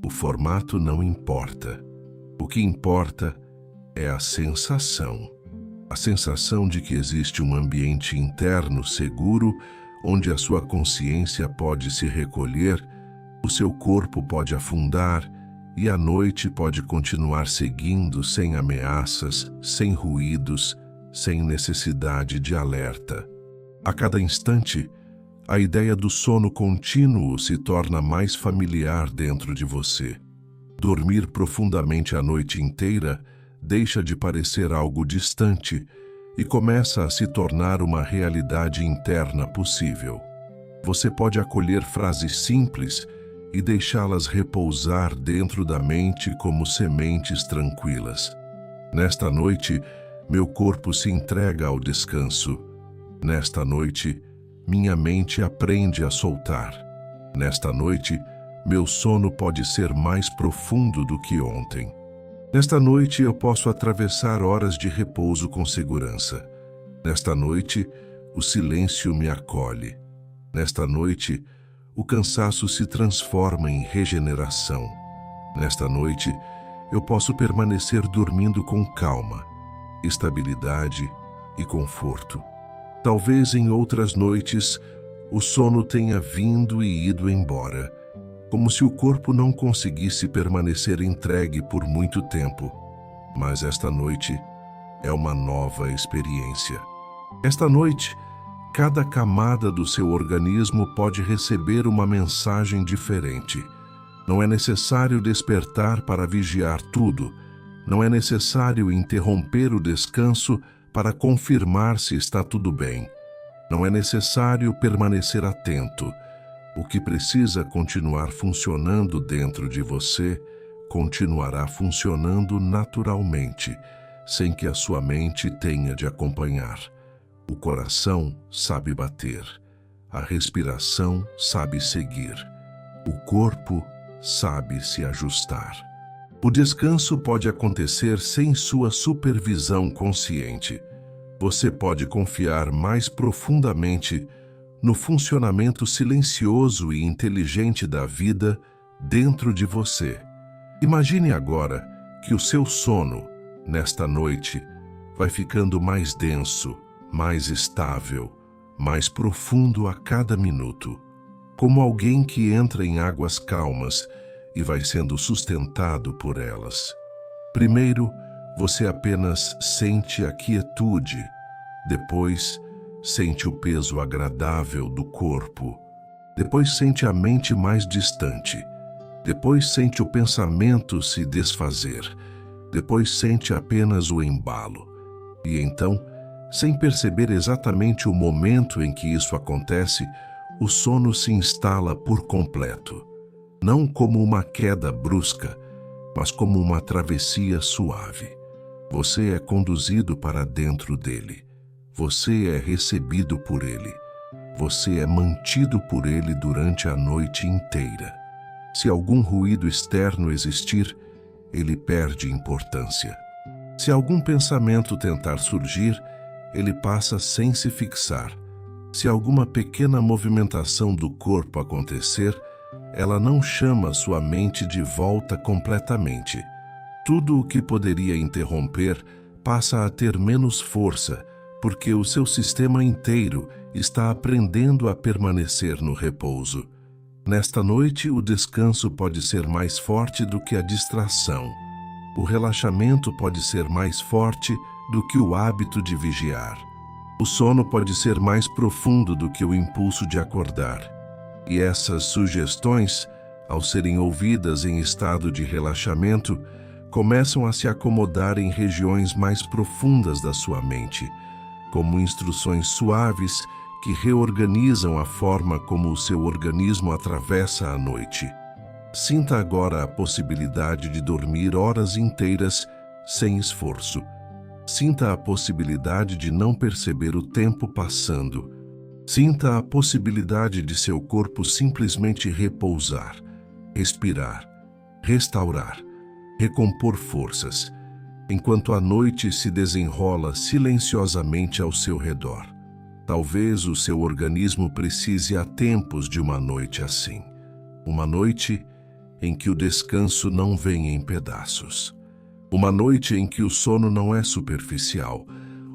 O formato não importa. O que importa é a sensação. A sensação de que existe um ambiente interno seguro, onde a sua consciência pode se recolher, o seu corpo pode afundar e a noite pode continuar seguindo sem ameaças, sem ruídos, sem necessidade de alerta. A cada instante, a ideia do sono contínuo se torna mais familiar dentro de você. Dormir profundamente a noite inteira deixa de parecer algo distante e começa a se tornar uma realidade interna possível. Você pode acolher frases simples e deixá-las repousar dentro da mente como sementes tranquilas. Nesta noite, meu corpo se entrega ao descanso. Nesta noite, minha mente aprende a soltar. Nesta noite, meu sono pode ser mais profundo do que ontem. Nesta noite, eu posso atravessar horas de repouso com segurança. Nesta noite, o silêncio me acolhe. Nesta noite, o cansaço se transforma em regeneração. Nesta noite, eu posso permanecer dormindo com calma, estabilidade e conforto. Talvez em outras noites, o sono tenha vindo e ido embora, como se o corpo não conseguisse permanecer entregue por muito tempo. Mas esta noite é uma nova experiência. Esta noite, cada camada do seu organismo pode receber uma mensagem diferente. Não é necessário despertar para vigiar tudo. Não é necessário interromper o descanso para confirmar se está tudo bem. Não é necessário permanecer atento. O que precisa continuar funcionando dentro de você continuará funcionando naturalmente, sem que a sua mente tenha de acompanhar. O coração sabe bater, a respiração sabe seguir, o corpo sabe se ajustar. O descanso pode acontecer sem sua supervisão consciente. Você pode confiar mais profundamente no funcionamento silencioso e inteligente da vida dentro de você. Imagine agora que o seu sono, nesta noite, vai ficando mais denso, mais estável, mais profundo a cada minuto, como alguém que entra em águas calmas e vai sendo sustentado por elas. Primeiro, você apenas sente a quietude, depois sente o peso agradável do corpo, depois sente a mente mais distante, depois sente o pensamento se desfazer, depois sente apenas o embalo, e então, sem perceber exatamente o momento em que isso acontece, o sono se instala por completo. Não como uma queda brusca, mas como uma travessia suave. Você é conduzido para dentro dele. Você é recebido por ele. Você é mantido por ele durante a noite inteira. Se algum ruído externo existir, ele perde importância. Se algum pensamento tentar surgir, ele passa sem se fixar. Se alguma pequena movimentação do corpo acontecer, ela não chama sua mente de volta completamente. Tudo o que poderia interromper passa a ter menos força, porque o seu sistema inteiro está aprendendo a permanecer no repouso. Nesta noite, o descanso pode ser mais forte do que a distração. O relaxamento pode ser mais forte do que o hábito de vigiar. O sono pode ser mais profundo do que o impulso de acordar. E essas sugestões, ao serem ouvidas em estado de relaxamento, começam a se acomodar em regiões mais profundas da sua mente, como instruções suaves que reorganizam a forma como o seu organismo atravessa a noite. Sinta agora a possibilidade de dormir horas inteiras sem esforço. Sinta a possibilidade de não perceber o tempo passando. Sinta a possibilidade de seu corpo simplesmente repousar, respirar, restaurar, recompor forças, enquanto a noite se desenrola silenciosamente ao seu redor. Talvez o seu organismo precise há tempos de uma noite assim. Uma noite em que o descanso não vem em pedaços. Uma noite em que o sono não é superficial.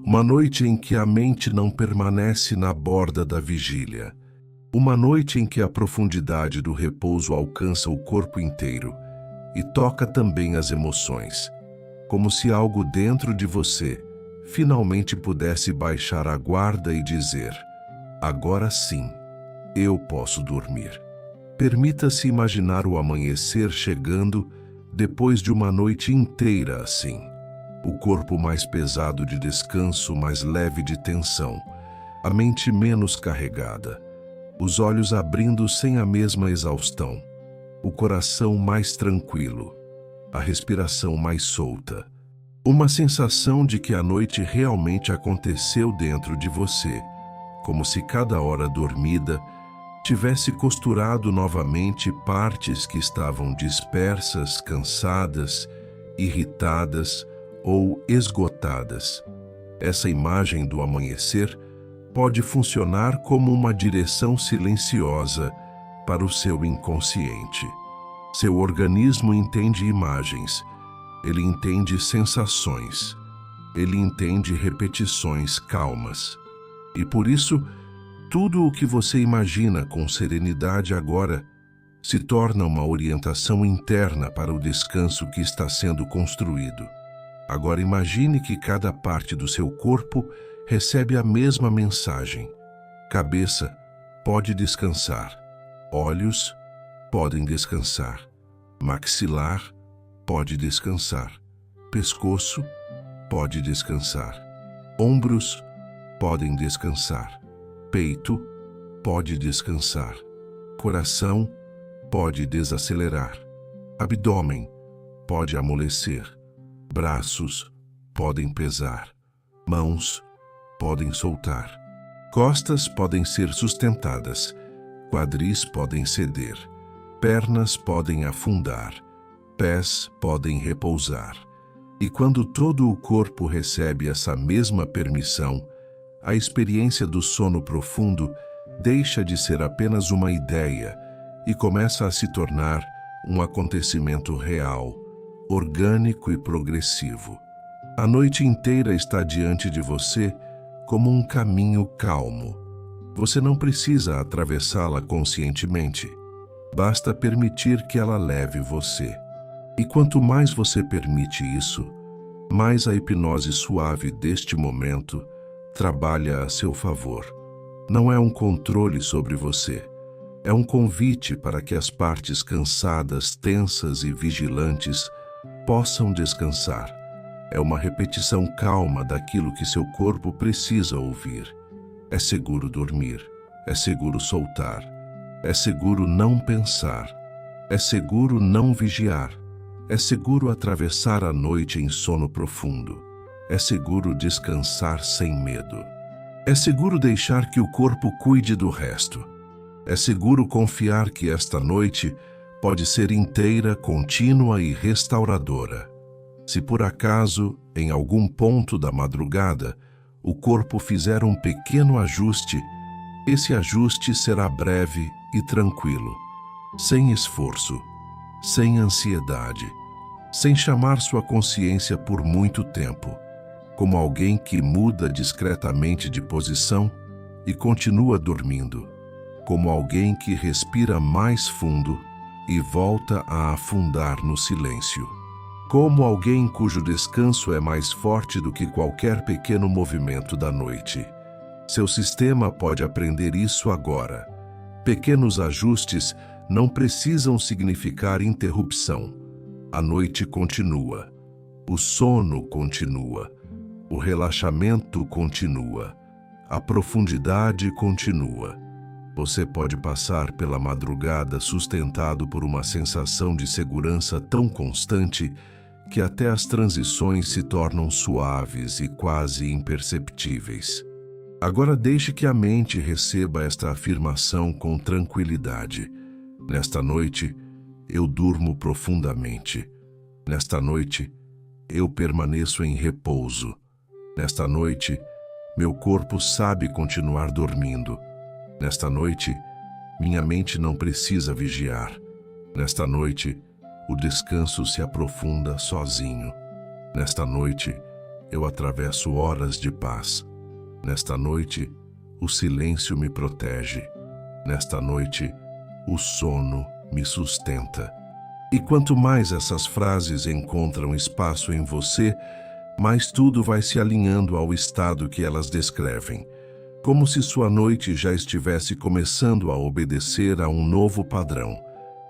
Uma noite em que a mente não permanece na borda da vigília. Uma noite em que a profundidade do repouso alcança o corpo inteiro e toca também as emoções, como se algo dentro de você finalmente pudesse baixar a guarda e dizer: agora sim, eu posso dormir. Permita-se imaginar o amanhecer chegando depois de uma noite inteira assim. O corpo mais pesado de descanso, mais leve de tensão, a mente menos carregada, os olhos abrindo sem a mesma exaustão, o coração mais tranquilo, a respiração mais solta. Uma sensação de que a noite realmente aconteceu dentro de você, como se cada hora dormida tivesse costurado novamente partes que estavam dispersas, cansadas, irritadas ou esgotadas. Essa imagem do amanhecer pode funcionar como uma direção silenciosa para o seu inconsciente. Seu organismo entende imagens, ele entende sensações, ele entende repetições calmas. E por isso, tudo o que você imagina com serenidade agora se torna uma orientação interna para o descanso que está sendo construído. Agora imagine que cada parte do seu corpo recebe a mesma mensagem. Cabeça pode descansar. Olhos podem descansar. Maxilar pode descansar. Pescoço pode descansar. Ombros podem descansar. Peito pode descansar. Coração pode desacelerar. Abdômen pode amolecer. Braços podem pesar. Mãos podem soltar. Costas podem ser sustentadas. Quadris podem ceder. Pernas podem afundar. Pés podem repousar. E quando todo o corpo recebe essa mesma permissão, a experiência do sono profundo deixa de ser apenas uma ideia e começa a se tornar um acontecimento real, orgânico e progressivo. A noite inteira está diante de você como um caminho calmo. Você não precisa atravessá-la conscientemente. Basta permitir que ela leve você. E quanto mais você permite isso, mais a hipnose suave deste momento trabalha a seu favor. Não é um controle sobre você. É um convite para que as partes cansadas, tensas e vigilantes possam descansar. É uma repetição calma daquilo que seu corpo precisa ouvir. É seguro dormir. É seguro soltar. É seguro não pensar. É seguro não vigiar. É seguro atravessar a noite em sono profundo. É seguro descansar sem medo. É seguro deixar que o corpo cuide do resto. É seguro confiar que esta noite pode ser inteira, contínua e restauradora. Se por acaso, em algum ponto da madrugada, o corpo fizer um pequeno ajuste, esse ajuste será breve e tranquilo, sem esforço, sem ansiedade, sem chamar sua consciência por muito tempo, como alguém que muda discretamente de posição e continua dormindo, como alguém que respira mais fundo e volta a afundar no silêncio, como alguém cujo descanso é mais forte do que qualquer pequeno movimento da noite. Seu sistema pode aprender isso agora. Pequenos ajustes não precisam significar interrupção. A noite continua. O sono continua. O relaxamento continua. A profundidade continua. Você pode passar pela madrugada sustentado por uma sensação de segurança tão constante que até as transições se tornam suaves e quase imperceptíveis. Agora deixe que a mente receba esta afirmação com tranquilidade. Nesta noite, eu durmo profundamente. Nesta noite, eu permaneço em repouso. Nesta noite, meu corpo sabe continuar dormindo. Nesta noite, minha mente não precisa vigiar. Nesta noite, o descanso se aprofunda sozinho. Nesta noite, eu atravesso horas de paz. Nesta noite, o silêncio me protege. Nesta noite, o sono me sustenta. E quanto mais essas frases encontram espaço em você, mais tudo vai se alinhando ao estado que elas descrevem, como se sua noite já estivesse começando a obedecer a um novo padrão,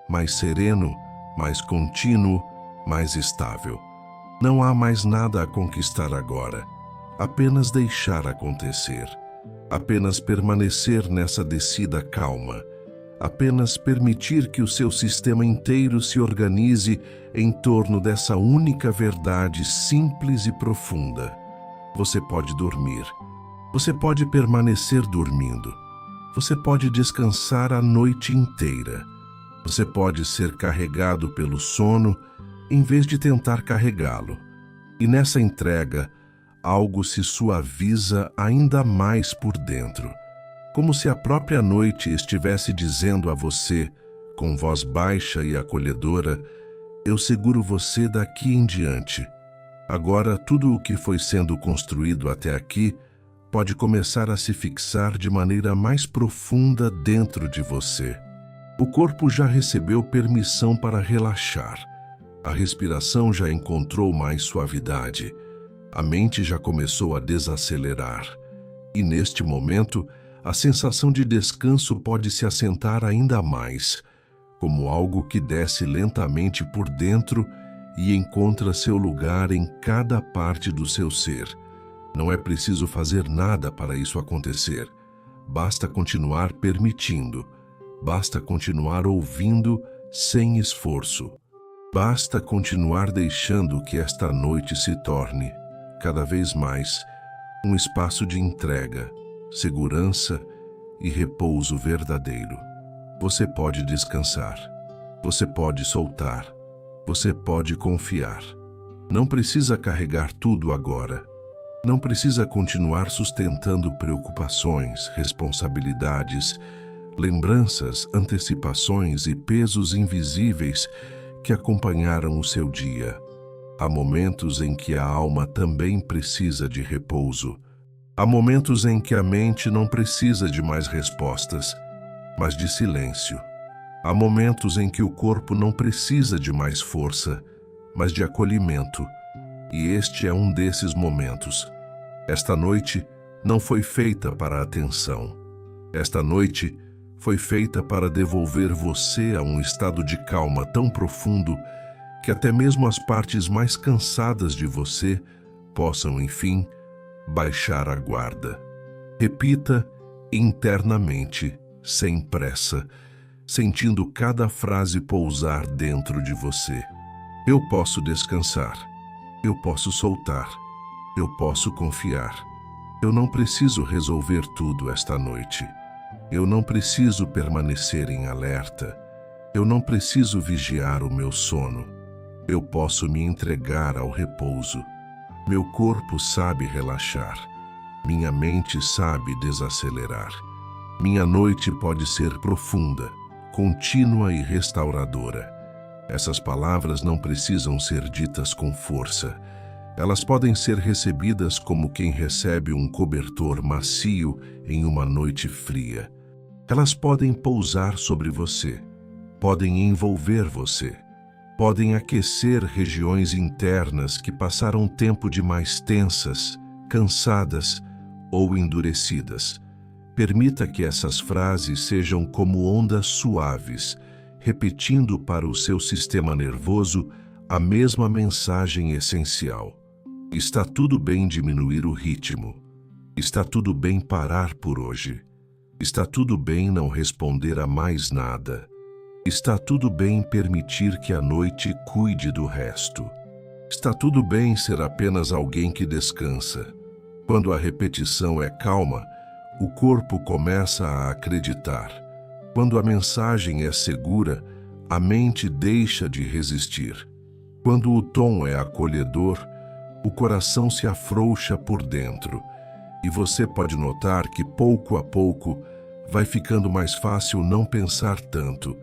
mais sereno, mais contínuo, mais estável. Não há mais nada a conquistar agora, apenas deixar acontecer, apenas permanecer nessa descida calma, apenas permitir que o seu sistema inteiro se organize em torno dessa única verdade simples e profunda. Você pode dormir. Você pode permanecer dormindo. Você pode descansar a noite inteira. Você pode ser carregado pelo sono em vez de tentar carregá-lo. E nessa entrega, algo se suaviza ainda mais por dentro, como se a própria noite estivesse dizendo a você, com voz baixa e acolhedora: eu seguro você daqui em diante. Agora, tudo o que foi sendo construído até aqui pode começar a se fixar de maneira mais profunda dentro de você. O corpo já recebeu permissão para relaxar. A respiração já encontrou mais suavidade. A mente já começou a desacelerar. E neste momento, a sensação de descanso pode se assentar ainda mais, como algo que desce lentamente por dentro e encontra seu lugar em cada parte do seu ser. Não é preciso fazer nada para isso acontecer. Basta continuar permitindo. Basta continuar ouvindo sem esforço. Basta continuar deixando que esta noite se torne, cada vez mais, um espaço de entrega, segurança e repouso verdadeiro. Você pode descansar. Você pode soltar. Você pode confiar. Não precisa carregar tudo agora. Não precisa continuar sustentando preocupações, responsabilidades, lembranças, antecipações e pesos invisíveis que acompanharam o seu dia. Há momentos em que a alma também precisa de repouso. Há momentos em que a mente não precisa de mais respostas, mas de silêncio. Há momentos em que o corpo não precisa de mais força, mas de acolhimento. E este é um desses momentos. Esta noite não foi feita para a atenção. Esta noite foi feita para devolver você a um estado de calma tão profundo que até mesmo as partes mais cansadas de você possam, enfim, baixar a guarda. Repita internamente, sem pressa, sentindo cada frase pousar dentro de você. Eu posso descansar. Eu posso soltar. Eu posso confiar. Eu não preciso resolver tudo esta noite. Eu não preciso permanecer em alerta. Eu não preciso vigiar o meu sono. Eu posso me entregar ao repouso. Meu corpo sabe relaxar. Minha mente sabe desacelerar. Minha noite pode ser profunda, contínua e restauradora. Essas palavras não precisam ser ditas com força. Elas podem ser recebidas como quem recebe um cobertor macio em uma noite fria. Elas podem pousar sobre você, podem envolver você, podem aquecer regiões internas que passaram tempo demais tensas, cansadas ou endurecidas. Permita que essas frases sejam como ondas suaves, repetindo para o seu sistema nervoso a mesma mensagem essencial. Está tudo bem diminuir o ritmo. Está tudo bem parar por hoje. Está tudo bem não responder a mais nada. Está tudo bem permitir que a noite cuide do resto. Está tudo bem ser apenas alguém que descansa. Quando a repetição é calma, o corpo começa a acreditar. Quando a mensagem é segura, a mente deixa de resistir. Quando o tom é acolhedor, o coração se afrouxa por dentro. E você pode notar que pouco a pouco vai ficando mais fácil não pensar tanto,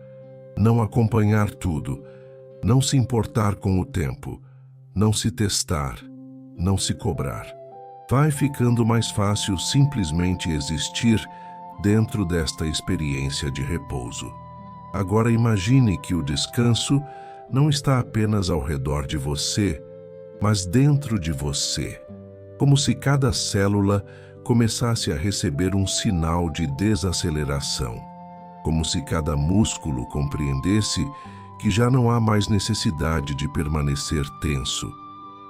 não acompanhar tudo, não se importar com o tempo, não se testar, não se cobrar. Vai ficando mais fácil simplesmente existir dentro desta experiência de repouso. Agora imagine que o descanso não está apenas ao redor de você, mas dentro de você, como se cada célula começasse a receber um sinal de desaceleração, como se cada músculo compreendesse que já não há mais necessidade de permanecer tenso,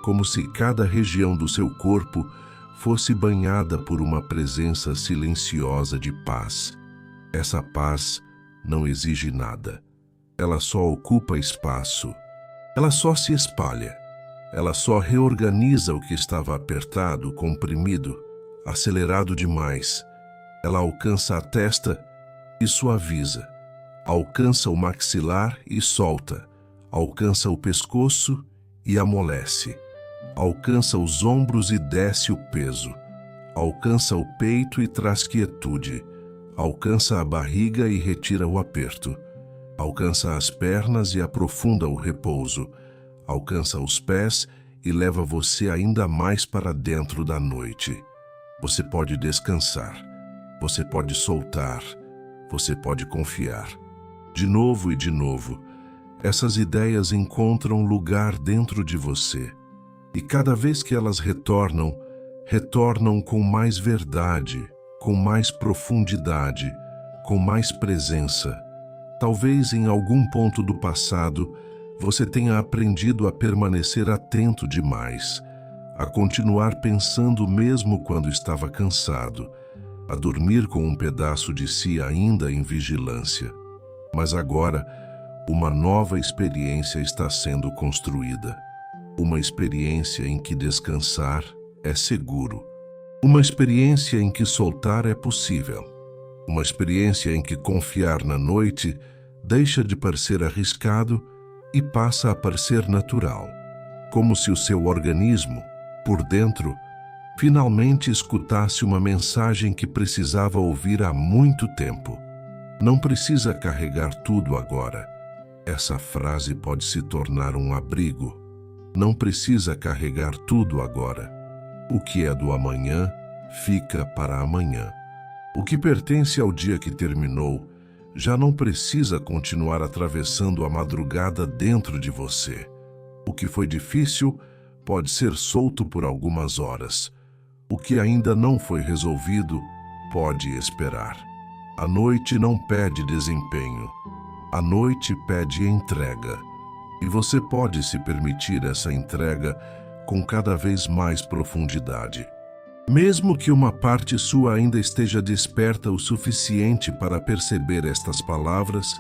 como se cada região do seu corpo fosse banhada por uma presença silenciosa de paz. Essa paz não exige nada. Ela só ocupa espaço. Ela só se espalha. Ela só reorganiza o que estava apertado, comprimido, acelerado demais. Ela alcança a testa e suaviza. Alcança o maxilar e solta. Alcança o pescoço e amolece. Alcança os ombros e desce o peso. Alcança o peito e traz quietude. Alcança a barriga e retira o aperto. Alcança as pernas e aprofunda o repouso. Alcança os pés e leva você ainda mais para dentro da noite. Você pode descansar. Você pode soltar. Você pode confiar. De novo e de novo, essas ideias encontram lugar dentro de você. E cada vez que elas retornam com mais verdade, com mais profundidade, com mais presença. Talvez em algum ponto do passado você tenha aprendido a permanecer atento demais, a continuar pensando mesmo quando estava cansado, a dormir com um pedaço de si ainda em vigilância. Mas agora, uma nova experiência está sendo construída. Uma experiência em que descansar é seguro. Uma experiência em que soltar é possível. Uma experiência em que confiar na noite deixa de parecer arriscado e passa a parecer natural. Como se o seu organismo, por dentro, finalmente escutasse uma mensagem que precisava ouvir há muito tempo. Não precisa carregar tudo agora. Essa frase pode se tornar um abrigo. Não precisa carregar tudo agora. O que é do amanhã, fica para amanhã. O que pertence ao dia que terminou, já não precisa continuar atravessando a madrugada dentro de você. O que foi difícil pode ser solto por algumas horas. O que ainda não foi resolvido pode esperar. A noite não pede desempenho. A noite pede entrega. E você pode se permitir essa entrega com cada vez mais profundidade. Mesmo que uma parte sua ainda esteja desperta o suficiente para perceber estas palavras,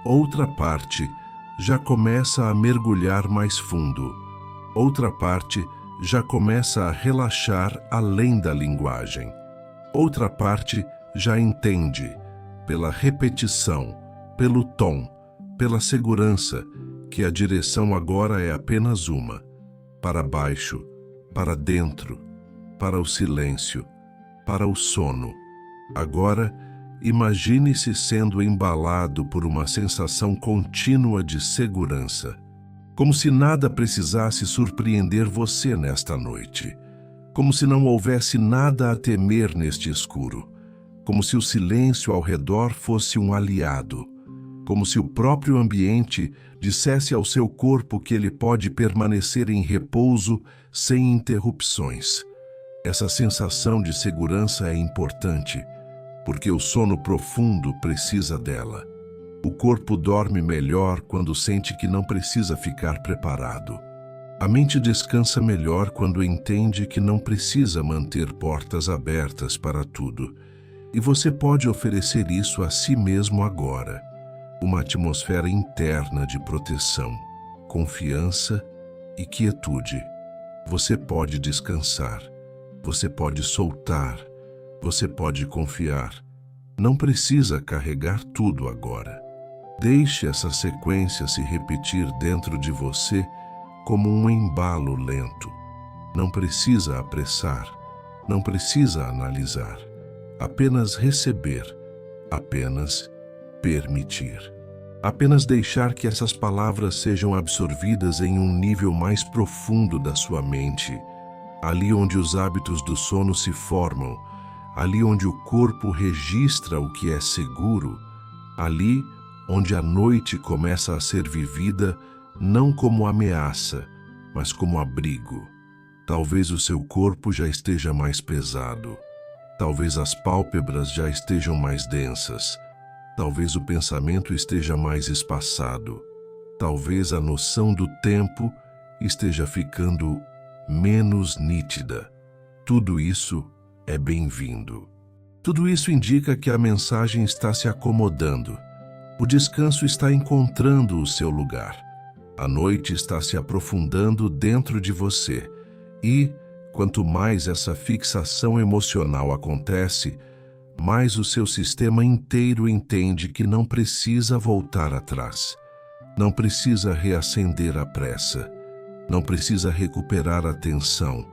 outra parte já começa a mergulhar mais fundo. Outra parte já começa a relaxar além da linguagem. Outra parte já entende, pela repetição, pelo tom, pela segurança, que a direção agora é apenas uma: para baixo, para dentro, para o silêncio, para o sono. Agora, imagine-se sendo embalado por uma sensação contínua de segurança, como se nada precisasse surpreender você nesta noite, como se não houvesse nada a temer neste escuro, como se o silêncio ao redor fosse um aliado, como se o próprio ambiente dissesse ao seu corpo que ele pode permanecer em repouso sem interrupções. Essa sensação de segurança é importante, porque o sono profundo precisa dela. O corpo dorme melhor quando sente que não precisa ficar preparado. A mente descansa melhor quando entende que não precisa manter portas abertas para tudo. E você pode oferecer isso a si mesmo agora. Uma atmosfera interna de proteção, confiança e quietude. Você pode descansar, você pode soltar, você pode confiar. Não precisa carregar tudo agora. Deixe essa sequência se repetir dentro de você como um embalo lento. Não precisa apressar, não precisa analisar. Apenas receber, apenas permitir. Apenas deixar que essas palavras sejam absorvidas em um nível mais profundo da sua mente, ali onde os hábitos do sono se formam, ali onde o corpo registra o que é seguro, ali onde a noite começa a ser vivida não como ameaça, mas como abrigo. Talvez o seu corpo já esteja mais pesado, talvez as pálpebras já estejam mais densas, talvez o pensamento esteja mais espaçado, talvez a noção do tempo esteja ficando menos nítida. Tudo isso é bem-vindo. Tudo isso indica que a mensagem está se acomodando. O descanso está encontrando o seu lugar. A noite está se aprofundando dentro de você. E, quanto mais essa fixação emocional acontece, mais o seu sistema inteiro entende que não precisa voltar atrás. Não precisa reacender à pressa. Não precisa recuperar a tensão.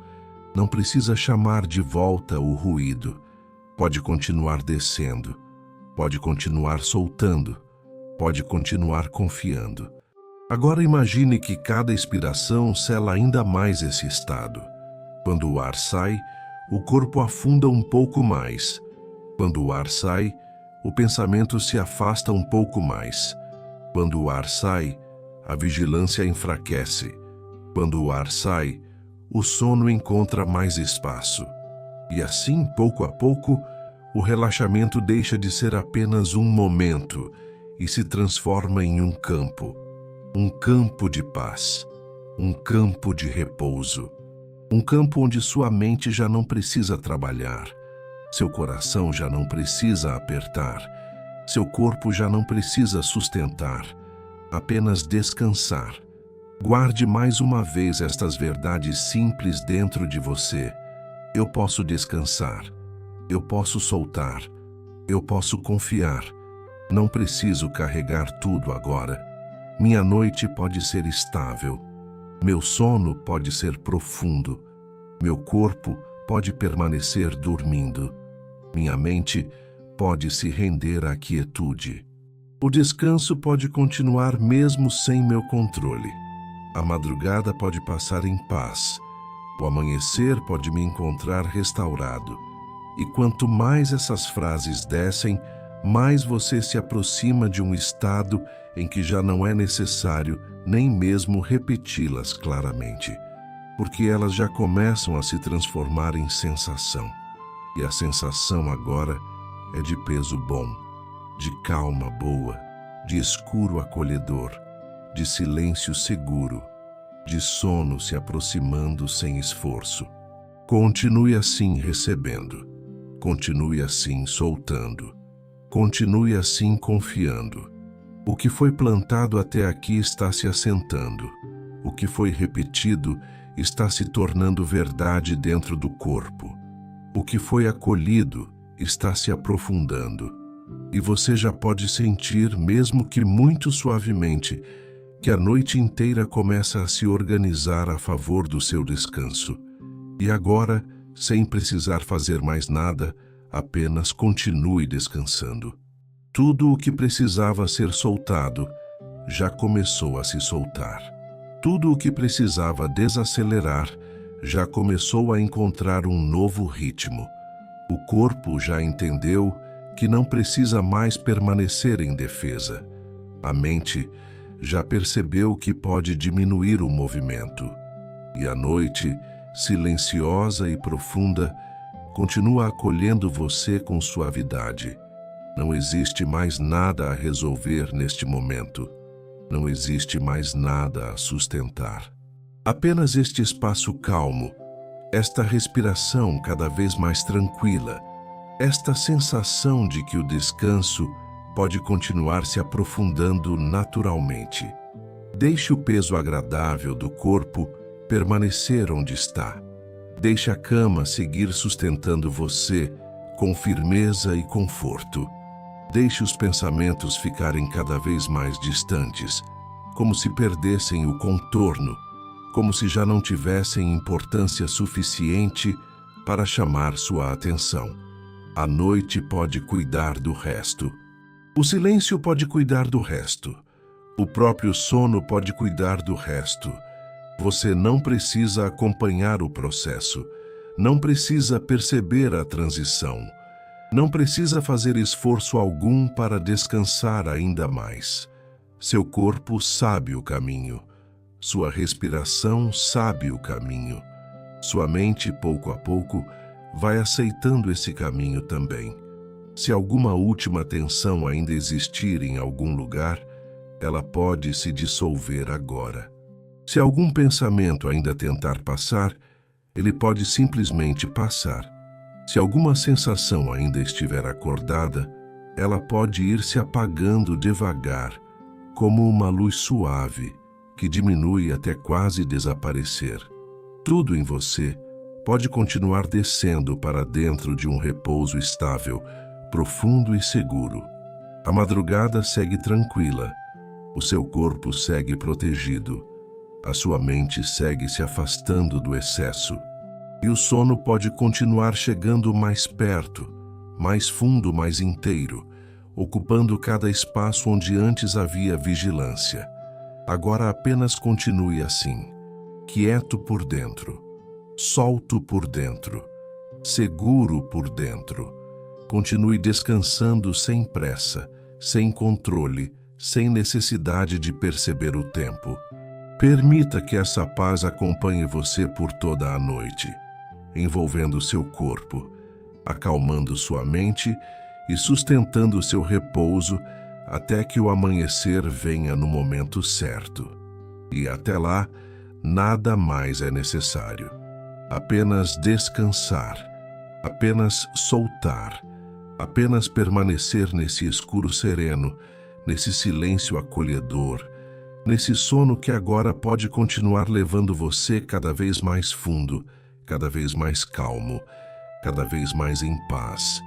Não precisa chamar de volta o ruído. Pode continuar descendo. Pode continuar soltando. Pode continuar confiando. Agora imagine que cada expiração sela ainda mais esse estado. Quando o ar sai, o corpo afunda um pouco mais. Quando o ar sai, o pensamento se afasta um pouco mais. Quando o ar sai, a vigilância enfraquece. Quando o ar sai, o sono encontra mais espaço. E assim, pouco a pouco, o relaxamento deixa de ser apenas um momento e se transforma em um campo de paz, um campo de repouso, um campo onde sua mente já não precisa trabalhar, seu coração já não precisa apertar, seu corpo já não precisa sustentar, apenas descansar. Guarde mais uma vez estas verdades simples dentro de você. Eu posso descansar, eu posso soltar, eu posso confiar. Não preciso carregar tudo agora. Minha noite pode ser estável, meu sono pode ser profundo, meu corpo pode permanecer dormindo, minha mente pode se render à quietude. O descanso pode continuar mesmo sem meu controle. A madrugada pode passar em paz, o amanhecer pode me encontrar restaurado. E quanto mais essas frases descem, mais você se aproxima de um estado em que já não é necessário nem mesmo repeti-las claramente, porque elas já começam a se transformar em sensação. E a sensação agora é de peso bom, de calma boa, de escuro acolhedor, de silêncio seguro, de sono se aproximando sem esforço. Continue assim recebendo, continue assim soltando, continue assim confiando. O que foi plantado até aqui está se assentando. O que foi repetido está se tornando verdade dentro do corpo. O que foi acolhido está se aprofundando. E você já pode sentir, mesmo que muito suavemente, que a noite inteira começa a se organizar a favor do seu descanso. E agora, sem precisar fazer mais nada, apenas continue descansando. Tudo o que precisava ser soltado já começou a se soltar. Tudo o que precisava desacelerar já começou a encontrar um novo ritmo. O corpo já entendeu que não precisa mais permanecer em defesa. A mente já percebeu que pode diminuir o movimento. E a noite, silenciosa e profunda, continua acolhendo você com suavidade. Não existe mais nada a resolver neste momento. Não existe mais nada a sustentar. Apenas este espaço calmo, esta respiração cada vez mais tranquila, esta sensação de que o descanso pode continuar se aprofundando naturalmente. Deixe o peso agradável do corpo permanecer onde está. Deixe a cama seguir sustentando você com firmeza e conforto. Deixe os pensamentos ficarem cada vez mais distantes, como se perdessem o contorno, como se já não tivessem importância suficiente para chamar sua atenção. A noite pode cuidar do resto. O silêncio pode cuidar do resto. O próprio sono pode cuidar do resto. Você não precisa acompanhar o processo, não precisa perceber a transição. Não precisa fazer esforço algum para descansar ainda mais. Seu corpo sabe o caminho. Sua respiração sabe o caminho. Sua mente, pouco a pouco, vai aceitando esse caminho também. Se alguma última tensão ainda existir em algum lugar, ela pode se dissolver agora. Se algum pensamento ainda tentar passar, ele pode simplesmente passar. Se alguma sensação ainda estiver acordada, ela pode ir se apagando devagar, como uma luz suave, que diminui até quase desaparecer. Tudo em você pode continuar descendo para dentro de um repouso estável, profundo e seguro. A madrugada segue tranquila, o seu corpo segue protegido, A sua mente segue se afastando do excesso. E o sono pode continuar chegando mais perto, mais fundo, mais inteiro, ocupando cada espaço onde antes havia vigilância. Agora apenas continue assim, quieto por dentro, solto por dentro, seguro por dentro. Continue descansando sem pressa, sem controle, sem necessidade de perceber o tempo. Permita que essa paz acompanhe você por toda a noite, envolvendo seu corpo, acalmando sua mente e sustentando seu repouso até que o amanhecer venha no momento certo. E até lá, nada mais é necessário. Apenas descansar, apenas soltar, apenas permanecer nesse escuro sereno, nesse silêncio acolhedor, nesse sono que agora pode continuar levando você cada vez mais fundo, cada vez mais calmo, cada vez mais em paz,